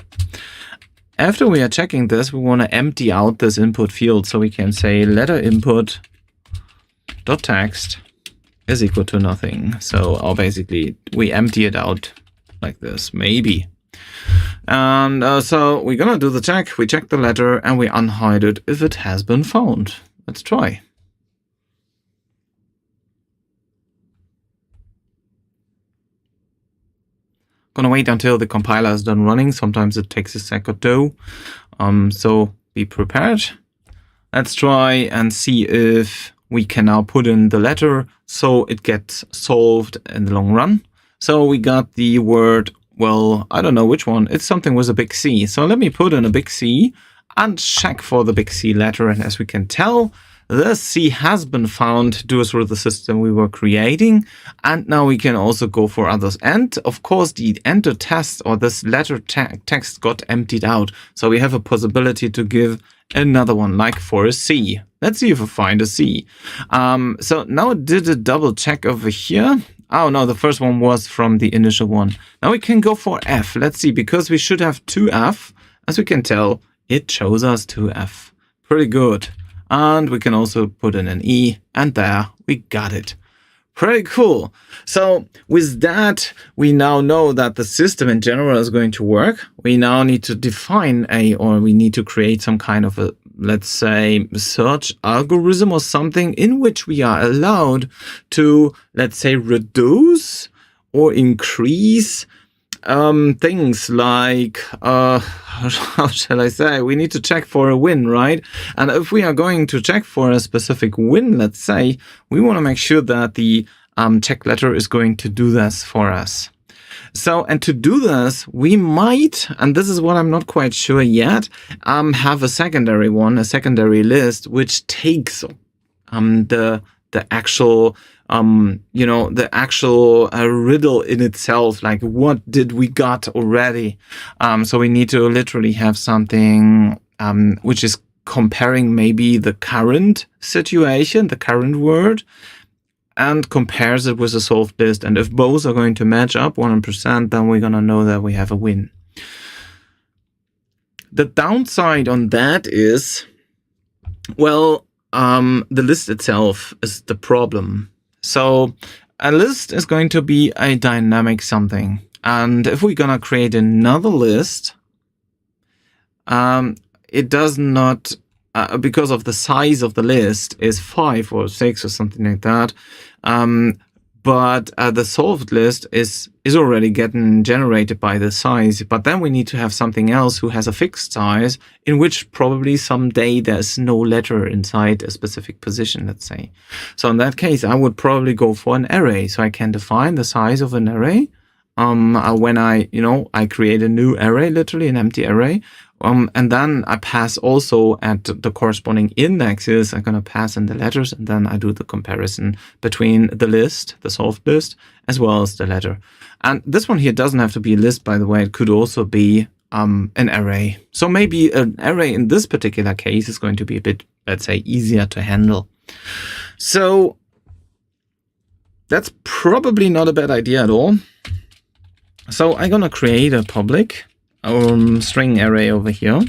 A: After we are checking this, we want to empty out this input field, so we can say letter input dot text is equal to nothing. So basically we empty it out like this, maybe. And so we're gonna do the check. We check the letter and we unhide it if it has been found. Let's try. Gonna wait until the compiler is done running. Sometimes it takes a sec or two. So be prepared. Let's try and see if we can now put in the letter so it gets solved in the long run. So we got the word, well, I don't know which one. It's something with a big C. So let me put in a big C and check for the big C letter. And as we can tell, the C has been found due through the system we were creating. And now we can also go for others. And of course, the enter test or this letter text got emptied out. So we have a possibility to give another one, like for a C. Let's see if we find a C. So now it did a double check over here. Oh no, the first one was from the initial one. Now we can go for F. Let's see, because we should have 2F. As we can tell, it shows us 2F. Pretty good. And we can also put in an E, and there we got it. Pretty cool. So with that, we now know that the system in general is going to work. We now need to define or we need to create some kind of a, let's say, search algorithm or something in which we are allowed to, let's say, reduce or increase things like, how shall I say, we need to check for a win, right? And if we are going to check for a specific win, let's say, we want to make sure that the check letter is going to do this for us. So, and to do this, we might, and this is what I'm not quite sure yet, have a secondary one, a secondary list, which takes the actual, the actual riddle in itself, like what did we got already? So we need to literally have something which is comparing maybe the current situation, the current word, and compares it with a solved list. And if both are going to match up 100%, then we're going to know that we have a win. The downside on that is, well, the list itself is the problem. So a list is going to be a dynamic something. And if we're going to create another list, it does not, because of the size of the list is 5 or 6 or something like that. But the solved list is already getting generated by the size. But then we need to have something else who has a fixed size, in which probably someday there's no letter inside a specific position, let's say. So in that case, I would probably go for an array. So I can define the size of an array. When I create a new array, literally an empty array. And then I pass also at the corresponding indexes, I'm going to pass in the letters, and then I do the comparison between the list, the solved list, as well as the letter. And this one here doesn't have to be a list, by the way. It could also be an array. So maybe an array in this particular case is going to be a bit, let's say, easier to handle. So that's probably not a bad idea at all. So I'm going to create a public string array over here,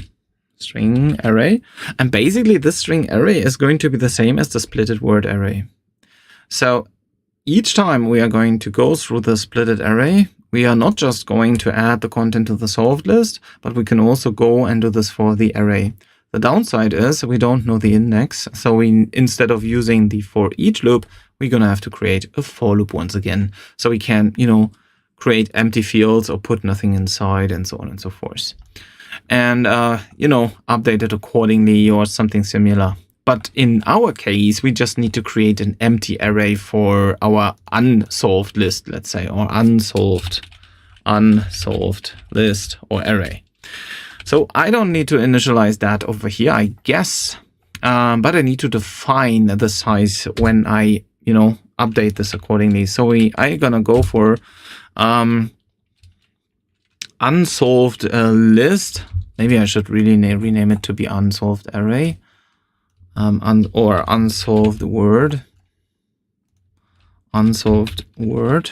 A: string array. And basically this string array is going to be the same as the splitted word array. So each time we are going to go through the splitted array, we are not just going to add the content to the solved list, but we can also go and do this for the array. The downside is we don't know the index. So we, instead of using the for each loop, we're going to have to create a for loop once again. So we can, create empty fields or put nothing inside and so on and so forth. And, update it accordingly or something similar. But in our case, we just need to create an empty array for our unsolved list, let's say, or unsolved list or array. So I don't need to initialize that over here, I guess. But I need to define the size when I, update this accordingly. So I'm going to go for unsolved list. Maybe I should really rename it to be unsolved array, or unsolved word. Unsolved word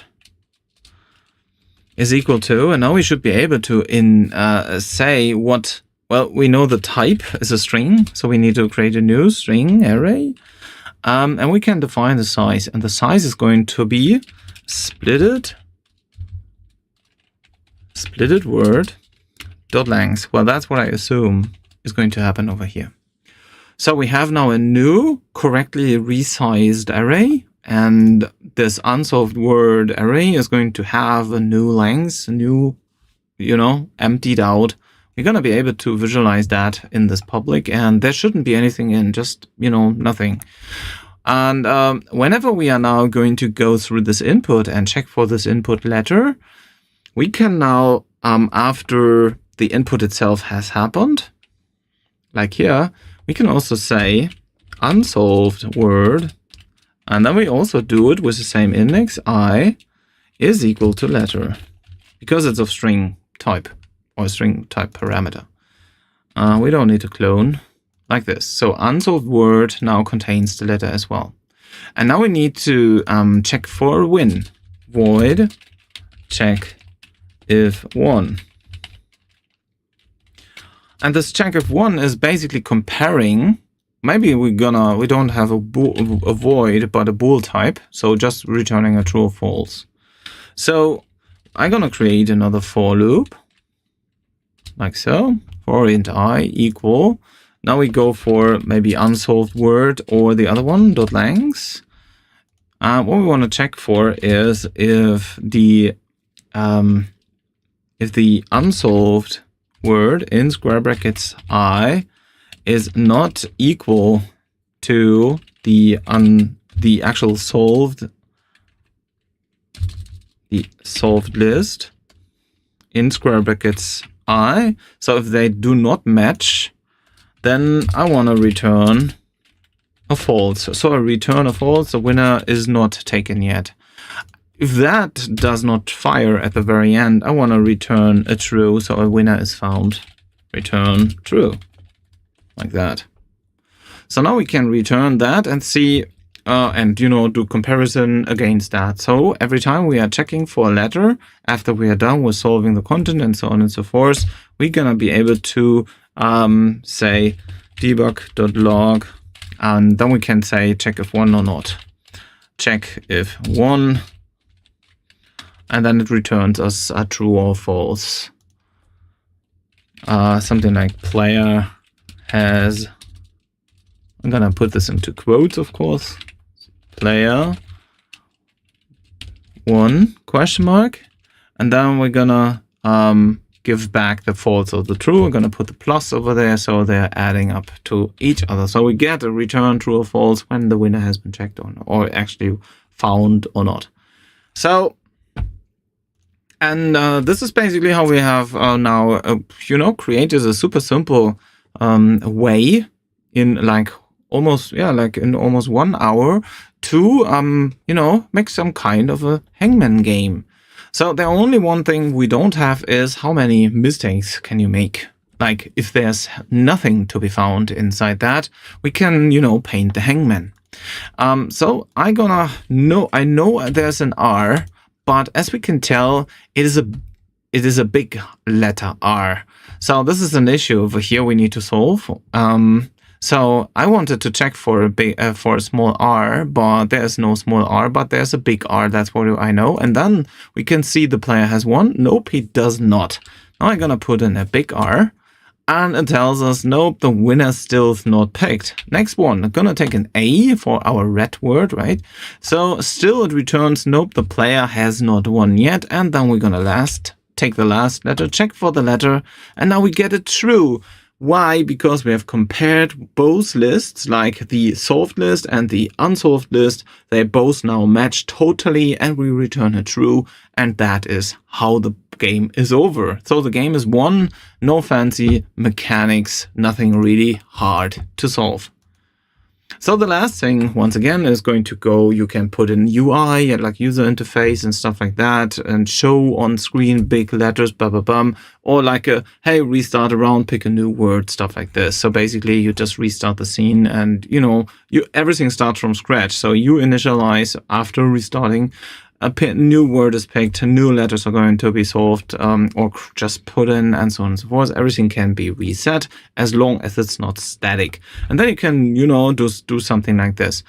A: is equal to, and now we should be able to say what. Well, we know the type is a string, so we need to create a new string array, and we can define the size, and the size is going to be splitted word dot length. Well, that's what I assume is going to happen over here. So we have now a new correctly resized array, and this unsolved word array is going to have a new length, a new, emptied out. We're going to be able to visualize that in this public, and there shouldn't be anything in, just, nothing. And whenever we are now going to go through this input and check for this input letter, we can now, after the input itself has happened, like here, we can also say unsolved word, and then we also do it with the same index, I is equal to letter, because it's of string type or string type parameter. We don't need to clone like this. So unsolved word now contains the letter as well. And now we need to check for a win. Void check if one. And this check if one is basically comparing. Maybe we don't have a void, but a bool type. So just returning a true or false. So I'm gonna create another for loop, like so. For int I equal. Now we go for maybe unsolved word or the other one, dot length. What we want to check for is if the if the unsolved word in square brackets I is not equal to the actual solved list in square brackets I. So if they do not match, then I want to return a false. So I return a false. The winner is not taken yet. If that does not fire at the very end, I want to return a true. So a winner is found. Return true. Like that. So now we can return that and see, and do comparison against that. So every time we are checking for a letter, after we are done with solving the content and so on and so forth, we're going to be able to say debug.log, and then we can say check if one or not. Check if one, and then it returns us a true or false. Something like player has, I'm gonna put this into quotes, of course, player 1 question mark, and then we're gonna give back the false or the true. We're gonna put the plus over there so they're adding up to each other. So we get a return true or false when the winner has been checked or actually found or not. So, and this is basically how we have now, created a super simple way in almost 1 hour to make some kind of a hangman game. So the only one thing we don't have is how many mistakes can you make. Like if there's nothing to be found inside that, we can paint the hangman. So I know there's an R, but as we can tell, it is a big letter R. So this is an issue over here we need to solve. So I wanted to check for a small r, but there's no small r, but there's a big R. That's what I know. And then we can see the player has won. Nope, he does not. Now I'm gonna put in a big R, and it tells us nope, the winner still is not picked. Next one, I'm gonna take an A for our red word, right? So still it returns nope, the player has not won yet. And then we're gonna take the last letter, check for the letter, and now we get it true. Why? Because we have compared both lists, like the solved list and the unsolved list. They both now match totally, and we return a true, and that is how the game is over. So the game is won, no fancy mechanics, nothing really hard to solve. So the last thing, once again, is going to go, you can put in UI, like user interface and stuff like that, and show on screen big letters, blah, blah, blah, or like hey, restart a round, pick a new word, stuff like this. So basically you just restart the scene and, everything starts from scratch. So you initialize after restarting, a new word is picked, new letters are going to be solved or just put in, and so on and so forth. Everything can be reset as long as it's not static. And then you can, do something like this.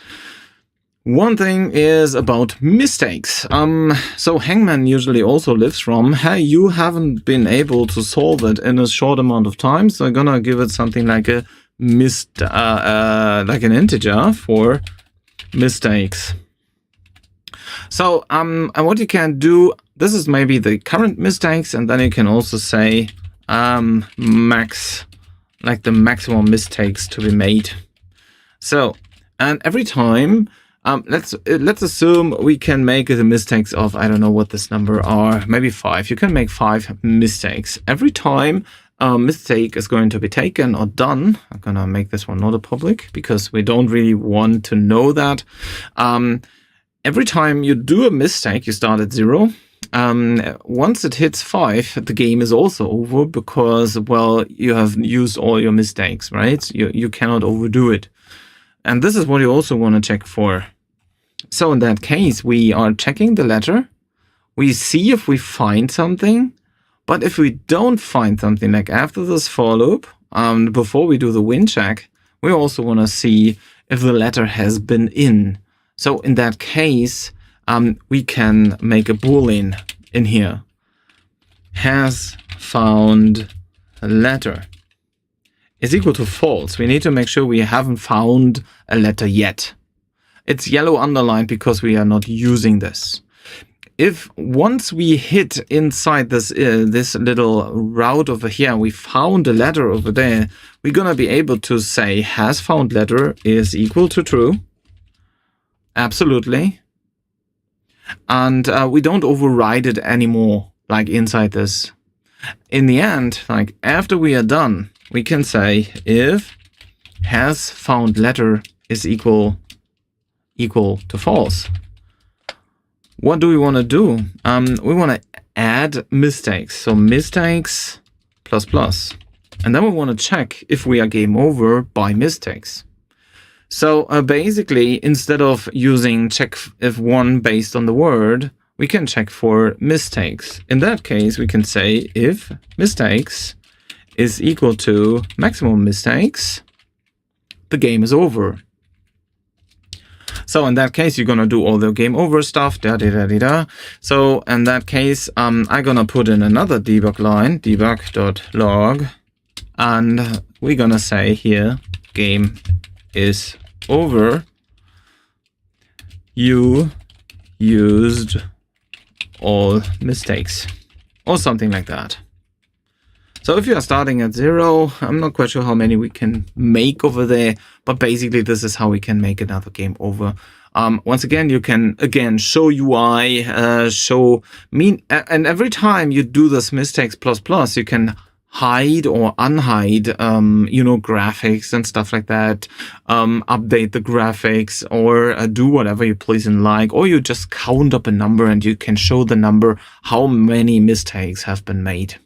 A: One thing is about mistakes. So Hangman usually also lives from, hey, you haven't been able to solve it in a short amount of time, so I'm gonna give it something like a like an integer for mistakes. So, and what you can do, this is maybe the current mistakes, and then you can also say max, like the maximum mistakes to be made. So, and every time, let's assume we can make the mistakes of, I don't know what this number are, maybe 5. You can make 5 mistakes. Every time a mistake is going to be taken or done, I'm gonna make this one not a public because we don't really want to know that. Every time you do a mistake, you start at 0. Once it hits 5, the game is also over because, well, you have used all your mistakes, right? You cannot overdo it. And this is what you also want to check for. So in that case, we are checking the letter. We see if we find something. But if we don't find something, like after this for loop, before we do the win check, we also want to see if the letter has been in. So in that case, we can make a boolean in here. Has found a letter is equal to false. We need to make sure we haven't found a letter yet. It's yellow underlined because we are not using this. if once we hit inside this this little route over here, we found a letter over there, we're gonna be able to say has found letter is equal to true. Absolutely. And we don't override it anymore, like inside this. In the end, like after we are done, we can say if has found letter is equal to false. What do we want to do? We want to add mistakes. So mistakes plus. And then we want to check if we are game over by mistakes. So basically, instead of using check if one based on the word, we can check for mistakes. In that case, we can say if mistakes is equal to maximum mistakes, the game is over. So in that case, you're going to do all the game over stuff. So in that case, I'm going to put in another debug line, debug.log. And we're going to say here, game is over. You used all mistakes. Or something like that. So if you are starting at 0, I'm not quite sure how many we can make over there, but basically this is how we can make another game over. Once again, you can show UI, show mean, and every time you do this mistakes plus, you can hide or unhide, graphics and stuff like that, update the graphics or do whatever you please and like, or you just count up a number and you can show the number how many mistakes have been made.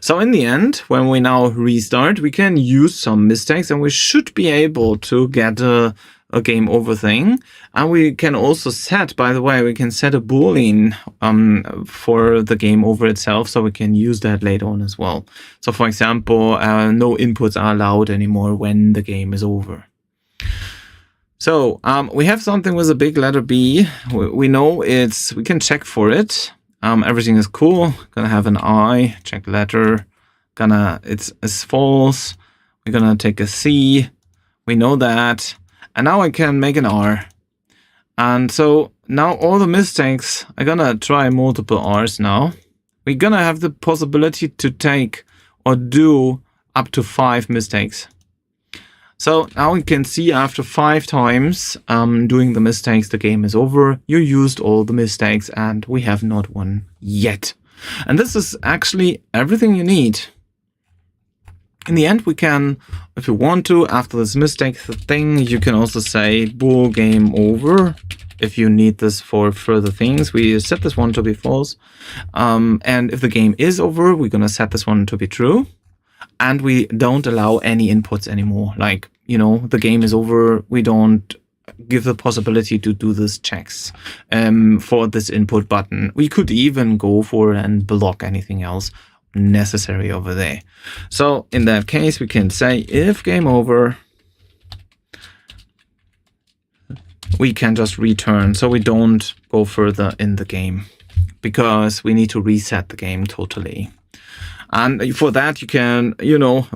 A: So in the end, when we now restart, we can use some mistakes and we should be able to get a game over thing. And we can also set, by the way, we can set a Boolean for the game over itself, so we can use that later on as well. So for example, no inputs are allowed anymore when the game is over. So we have something with a big letter B. We know we can check for it. Everything is cool. Gonna have an I, check letter. It's false. We're gonna take a C. We know that. And now I can make an R. And so now all the mistakes, I'm gonna try multiple R's now. We're gonna have the possibility to take or do up to 5 mistakes. So now we can see after 5 times doing the mistakes, the game is over. You used all the mistakes and we have not won yet. And this is actually everything you need. In the end, we can, if you want to, after this mistake thing, you can also say bool game over. If you need this for further things, we set this one to be false. And if the game is over, we're going to set this one to be true. And we don't allow any inputs anymore. Like, the game is over. We don't give the possibility to do this checks for this input button. We could even go for and block anything else necessary over there. So in that case, we can say if game over, we can just return. So we don't go further in the game because we need to reset the game totally. And for that, you can,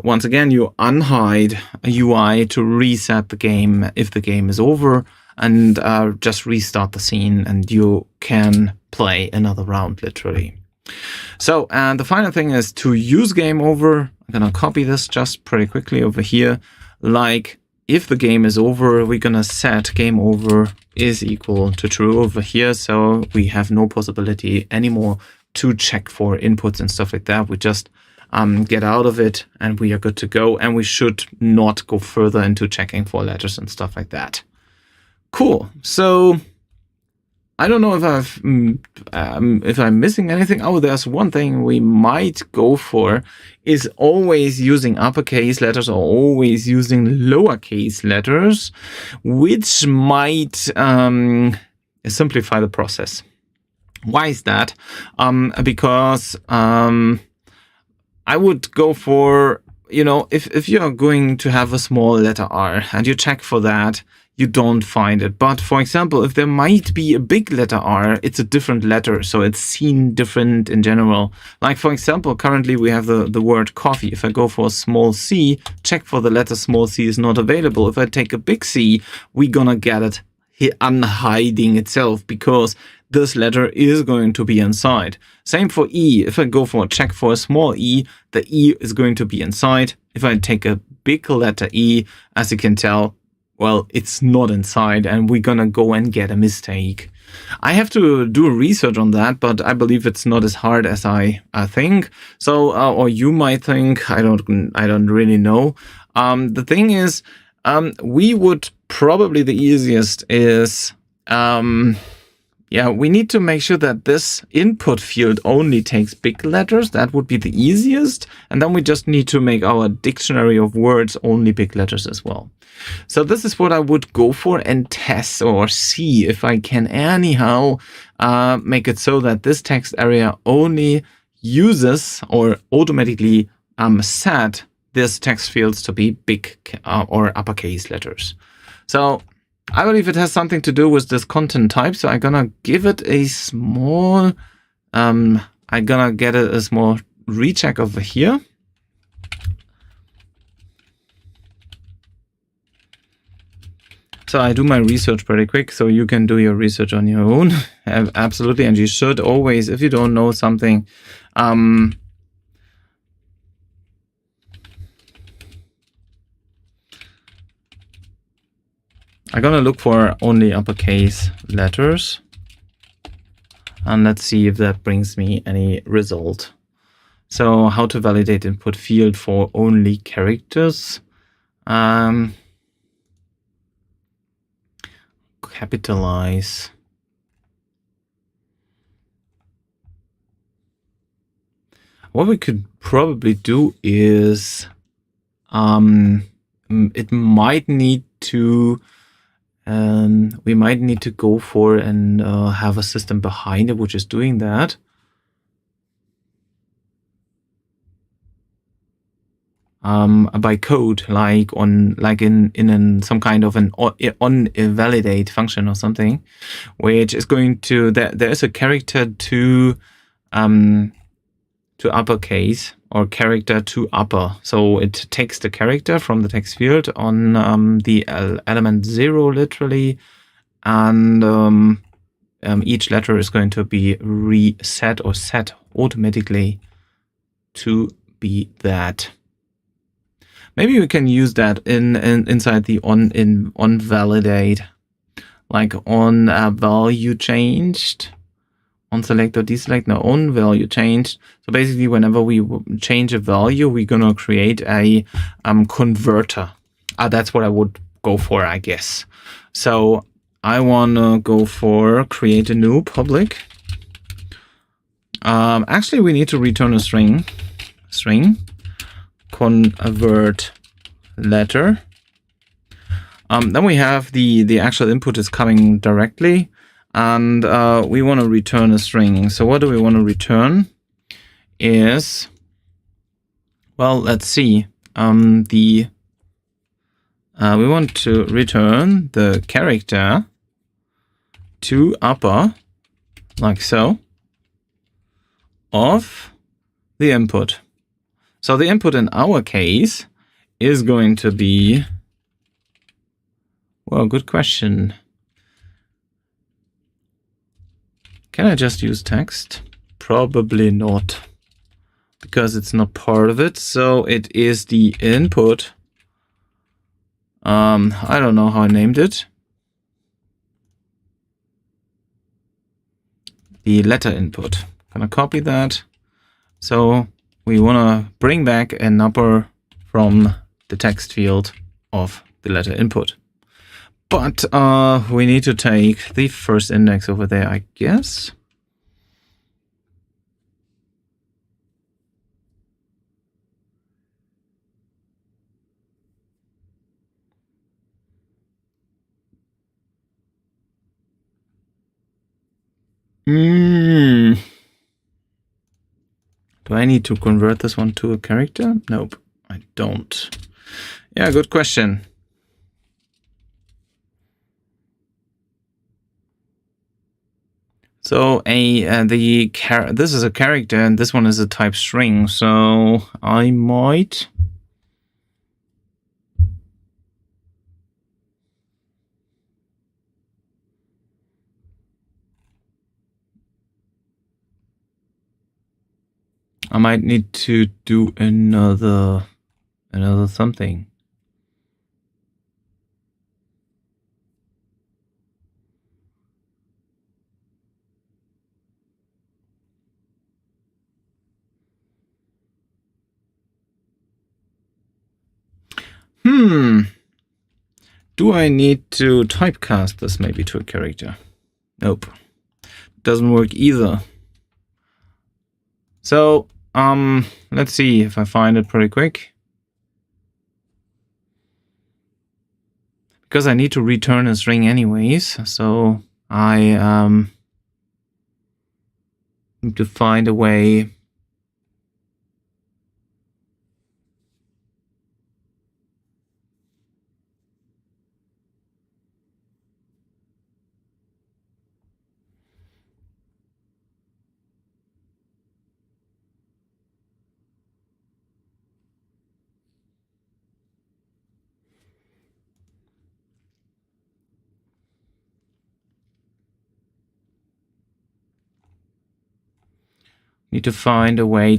A: once again, you unhide a UI to reset the game if the game is over and just restart the scene and you can play another round, literally. So, and the final thing is to use game over. I'm going to copy this just pretty quickly over here. Like, if the game is over, we're going to set game over is equal to true over here. So we have no possibility anymore to check for inputs and stuff like that. We just get out of it and we are good to go. And we should not go further into checking for letters and stuff like that. Cool. So I don't know if I'm missing anything. Oh, there's one thing we might go for is always using uppercase letters or always using lowercase letters, which might simplify the process. Why is that? Because I would go for, if you are going to have a small letter R and you check for that, you don't find it. But for example, if there might be a big letter R, it's a different letter, so it's seen different in general. Like for example, currently we have the word coffee. If I go for a small c, check for the letter small c is not available. If I take a big C, we're gonna get it unhiding itself because this letter is going to be inside. Same for E. If I go for a check for a small e, the E is going to be inside. If I take a big letter E, as you can tell, well, it's not inside, and we're gonna go and get a mistake. I have to do research on that, but I believe it's not as hard as I think. So, or you might think. I don't really know. The thing is, we would probably, the easiest is, yeah, we need to make sure that this input field only takes big letters. That would be the easiest. And then we just need to make our dictionary of words only big letters as well. So this is what I would go for and test or see if I can anyhow make it so that this text area only uses or automatically set this text fields to be big or uppercase letters. So I believe it has something to do with this content type. So I'm gonna give it a small, I'm gonna get a small recheck over here. So I do my research pretty quick, so you can do your research on your own. Absolutely, and you should always, if you don't know something, I'm gonna look for only uppercase letters, and let's see if that brings me any result. So how to validate input field for only characters. Capitalize. What we could probably do is, it might need to, we might need to go for and have a system behind it which is doing that. By code, like in some kind of an on validate function or something, which is going to there is a character to uppercase or character to upper. So it takes the character from the text field on the element 0 literally, and each letter is going to be reset or set automatically to be that. Maybe we can use that inside the on validate, like on value changed, on select or deselect, no, on value changed. So basically, whenever we change a value, we're gonna create a converter. That's what I would go for, I guess. So I wanna go for create a new public. Actually, we need to return a string. Convert letter. Then we have the actual input is coming directly, and we want to return a string. So what do we want to return is, well, let's see. We want to return the character to upper, like so, of the input. So the input in our case is going to be, well, good question. Can I just use text? Probably not, because it's not part of it. So it is the input. I don't know how I named it. The letter input. Gonna copy that. So we want to bring back a number from the text field of the letter input. But we need to take the first index over there, I guess. Do I need to convert this one to a character? Nope, I don't. Yeah, good question. So this is a character and this one is a type string. So I might I might need to do another something. Do I need to typecast this maybe to a character? Nope. Doesn't work either. So, let's see if I find it pretty quick. Because I need to return a string anyways, so I need to find a way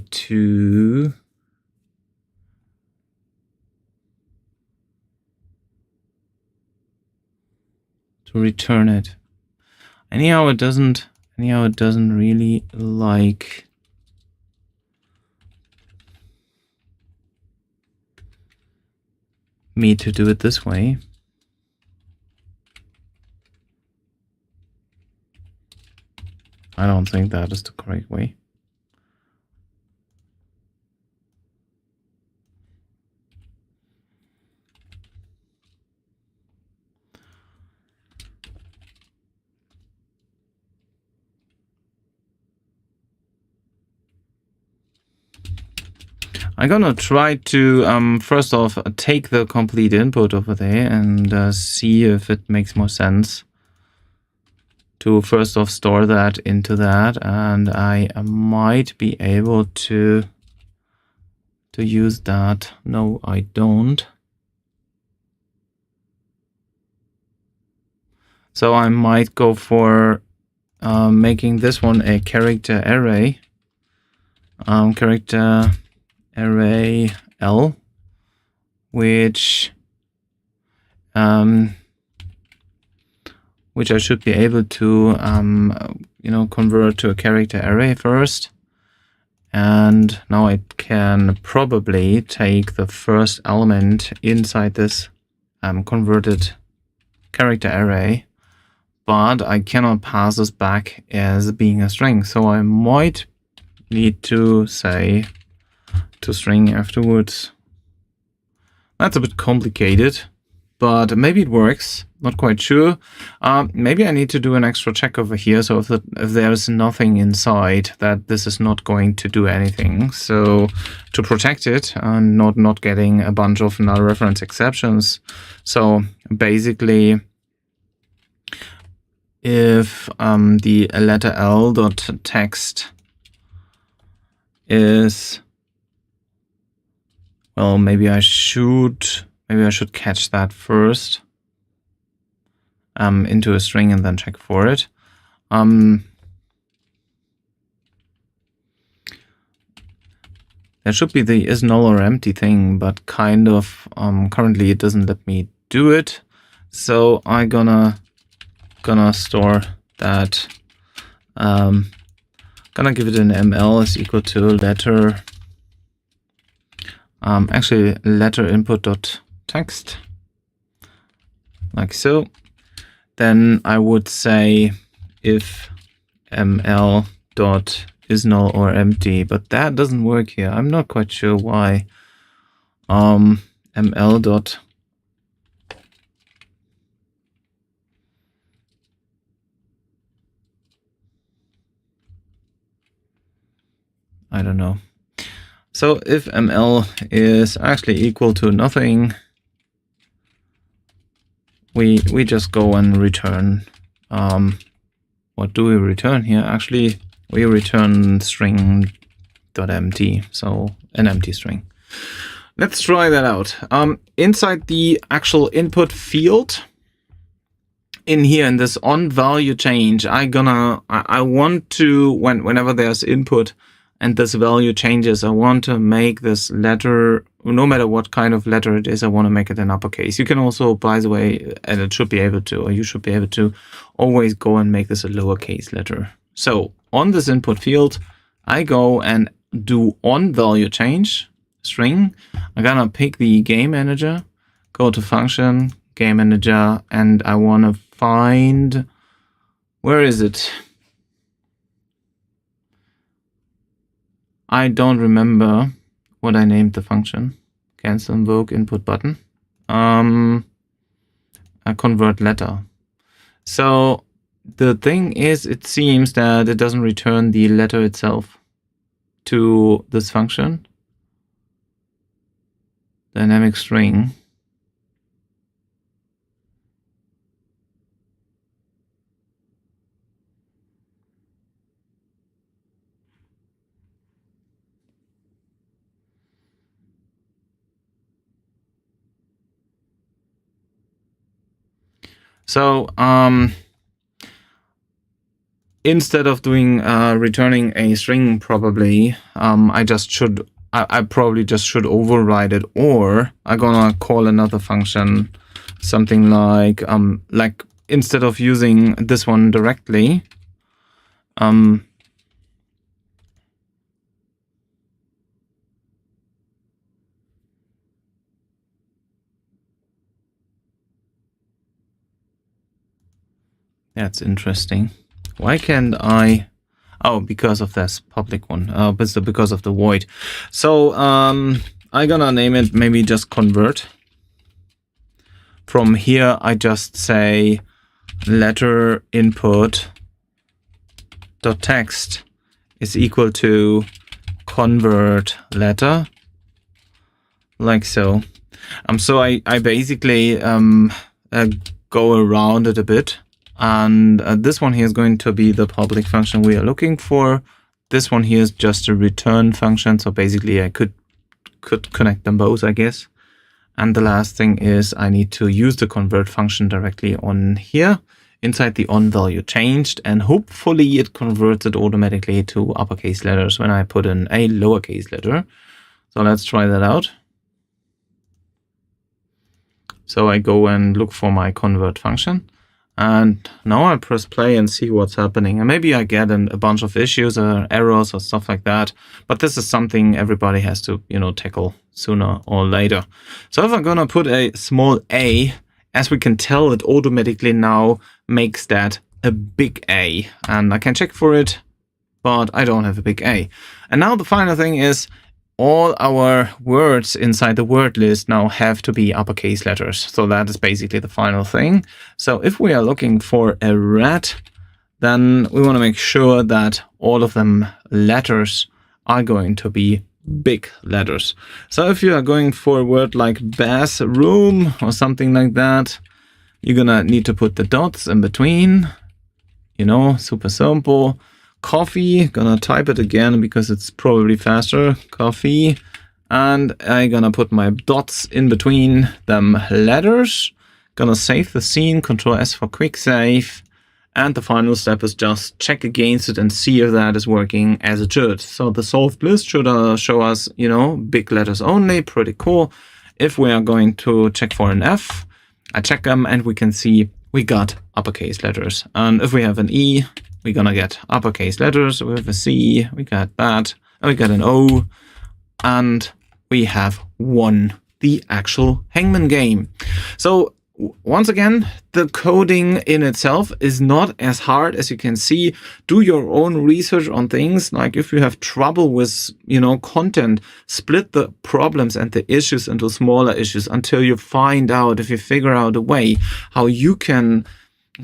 A: to return it. Anyhow, it doesn't really like me to do it this way. I don't think that is the correct way. I'm gonna try to first off take the complete input over there and see if it makes more sense to first off store that into that, and I might be able to use that. No, I don't. So I might go for making this one a character array. Character array L, which I should be able to convert to a character array first, and now I can probably take the first element inside this converted character array, but I cannot pass this back as being a string, so I might need to say to string afterwards. That's a bit complicated, but maybe it works. Not quite sure. Maybe I need to do an extra check over here, so if there's nothing inside, that this is not going to do anything. So to protect it and not getting a bunch of null reference exceptions. So basically, if the letter L dot text is, well, maybe I should catch that first into a string and then check for it. There should be the is null or empty thing, but kind of currently it doesn't let me do it. So I'm gonna store that. Gonna give it an ML is equal to letter. Actually, letter input dot text, like so. Then I would say if ml dot is null or empty, but that doesn't work here. I'm not quite sure why. Ml dot I don't know. So if ml is actually equal to nothing, we just go and return. What do we return here? Actually, we return string.empty, so an empty string. Let's try that out. Inside the actual input field, in here in this on value change, I want to whenever there's input, and this value changes. I want to make this letter, no matter what kind of letter it is, I want to make it in uppercase. You can also, by the way, and it should be able to, or you should be able to, always go and make this a lowercase letter. So on this input field, I go and do on value change string. I'm gonna pick the game manager, go to function, game manager, and I want to find, where is it? I don't remember what I named the function. Cancel invoke input button. A convert letter. So the thing is, it seems that it doesn't return the letter itself to this function. Dynamic string. So instead of doing returning a string, probably I probably just should override it, or I'm gonna call another function, something like instead of using this one directly, that's interesting. Why can't I? Oh, because of this public one. Because of the void. So I'm gonna name it maybe just convert. From here, I just say letter input dot text is equal to convert letter, like so. So I basically go around it a bit. And this one here is going to be the public function we are looking for. This one here is just a return function. So basically I could connect them both, I guess. And the last thing is I need to use the convert function directly on here inside the on value changed. And hopefully it converts it automatically to uppercase letters when I put in a lowercase letter. So let's try that out. So I go and look for my convert function. And now I press play and see what's happening. And maybe I get a bunch of issues or errors or stuff like that. But this is something everybody has to, tackle sooner or later. So if I'm going to put a small a, as we can tell, it automatically now makes that a big A. And I can check for it, but I don't have a big A. And now the final thing is, all our words inside the word list now have to be uppercase letters. So that is basically the final thing. So if we are looking for a red, then we want to make sure that all of them letters are going to be big letters. So if you are going for a word like bathroom or something like that, you're gonna need to put the dots in between, super simple. Coffee, gonna type it again because it's probably faster, coffee, and I'm gonna put my dots in between them letters, gonna save the scene, Control S for quick save, and the final step is just check against it and see if that is working as it should. So the solved list should show us, big letters only, pretty cool. If we are going to check for an F, I check them and we can see we got uppercase letters. And if we have an E, we're gonna get uppercase letters. With a C, we got that. And we got an O. And we have won the actual Hangman game. So once again, the coding in itself is not as hard as you can see. Do your own research on things. Like if you have trouble with, content, split the problems and the issues into smaller issues until you find out, if you figure out a way how you can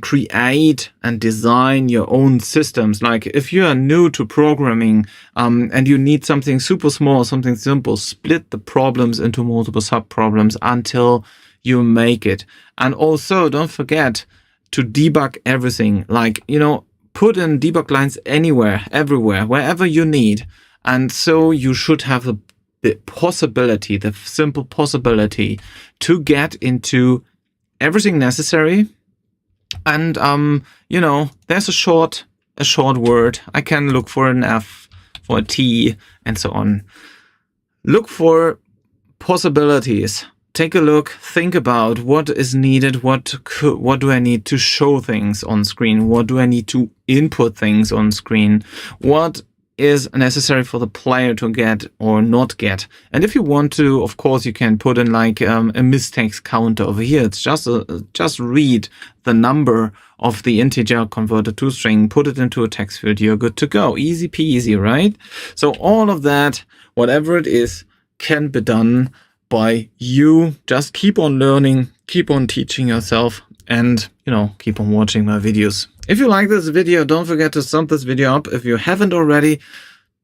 A: create and design your own systems. Like if you are new to programming and you need something super small, something simple, split the problems into multiple sub-problems until you make it. And also don't forget to debug everything. Like, put in debug lines anywhere, everywhere, wherever you need. And so you should have the possibility, the simple possibility to get into everything necessary. And, there's a short word. I can look for an F, for a T, and so on. Look for possibilities. Take a look, think about what is needed, what do I need to show things on screen, what do I need to input things on screen, what is necessary for the player to get or not get. And if you want to, of course, you can put in like a mistakes counter over here. It's just read the number of the integer converted to string, put it into a text field, you're good to go. Easy peasy, right? So all of that, whatever it is, can be done by you. Just keep on learning, keep on teaching yourself, and, you know, keep on watching my videos. If you like this video, don't forget to thumb this video up if you haven't already.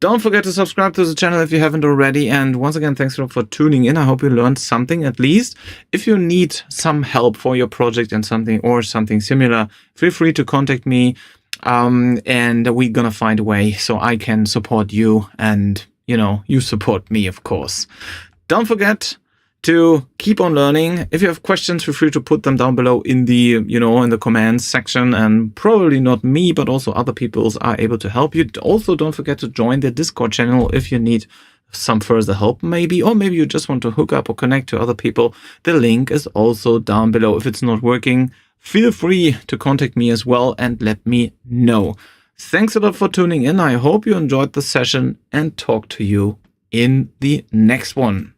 A: Don't forget to subscribe to the channel if you haven't already. And once again, thanks for tuning in. I hope you learned something at least. If you need some help for your project and something similar, feel free to contact me. And we're gonna find a way so I can support you, and, you know, you support me, of course. Don't forget to keep on learning. If you have questions, feel free to put them down below in the, in the comments section, and probably not me, but also other people are able to help you. Also, don't forget to join the Discord channel if you need some further help, maybe, or maybe you just want to hook up or connect to other people. The link is also down below. If it's not working, feel free to contact me as well and let me know. Thanks a lot for tuning in. I hope you enjoyed the session, and talk to you in the next one.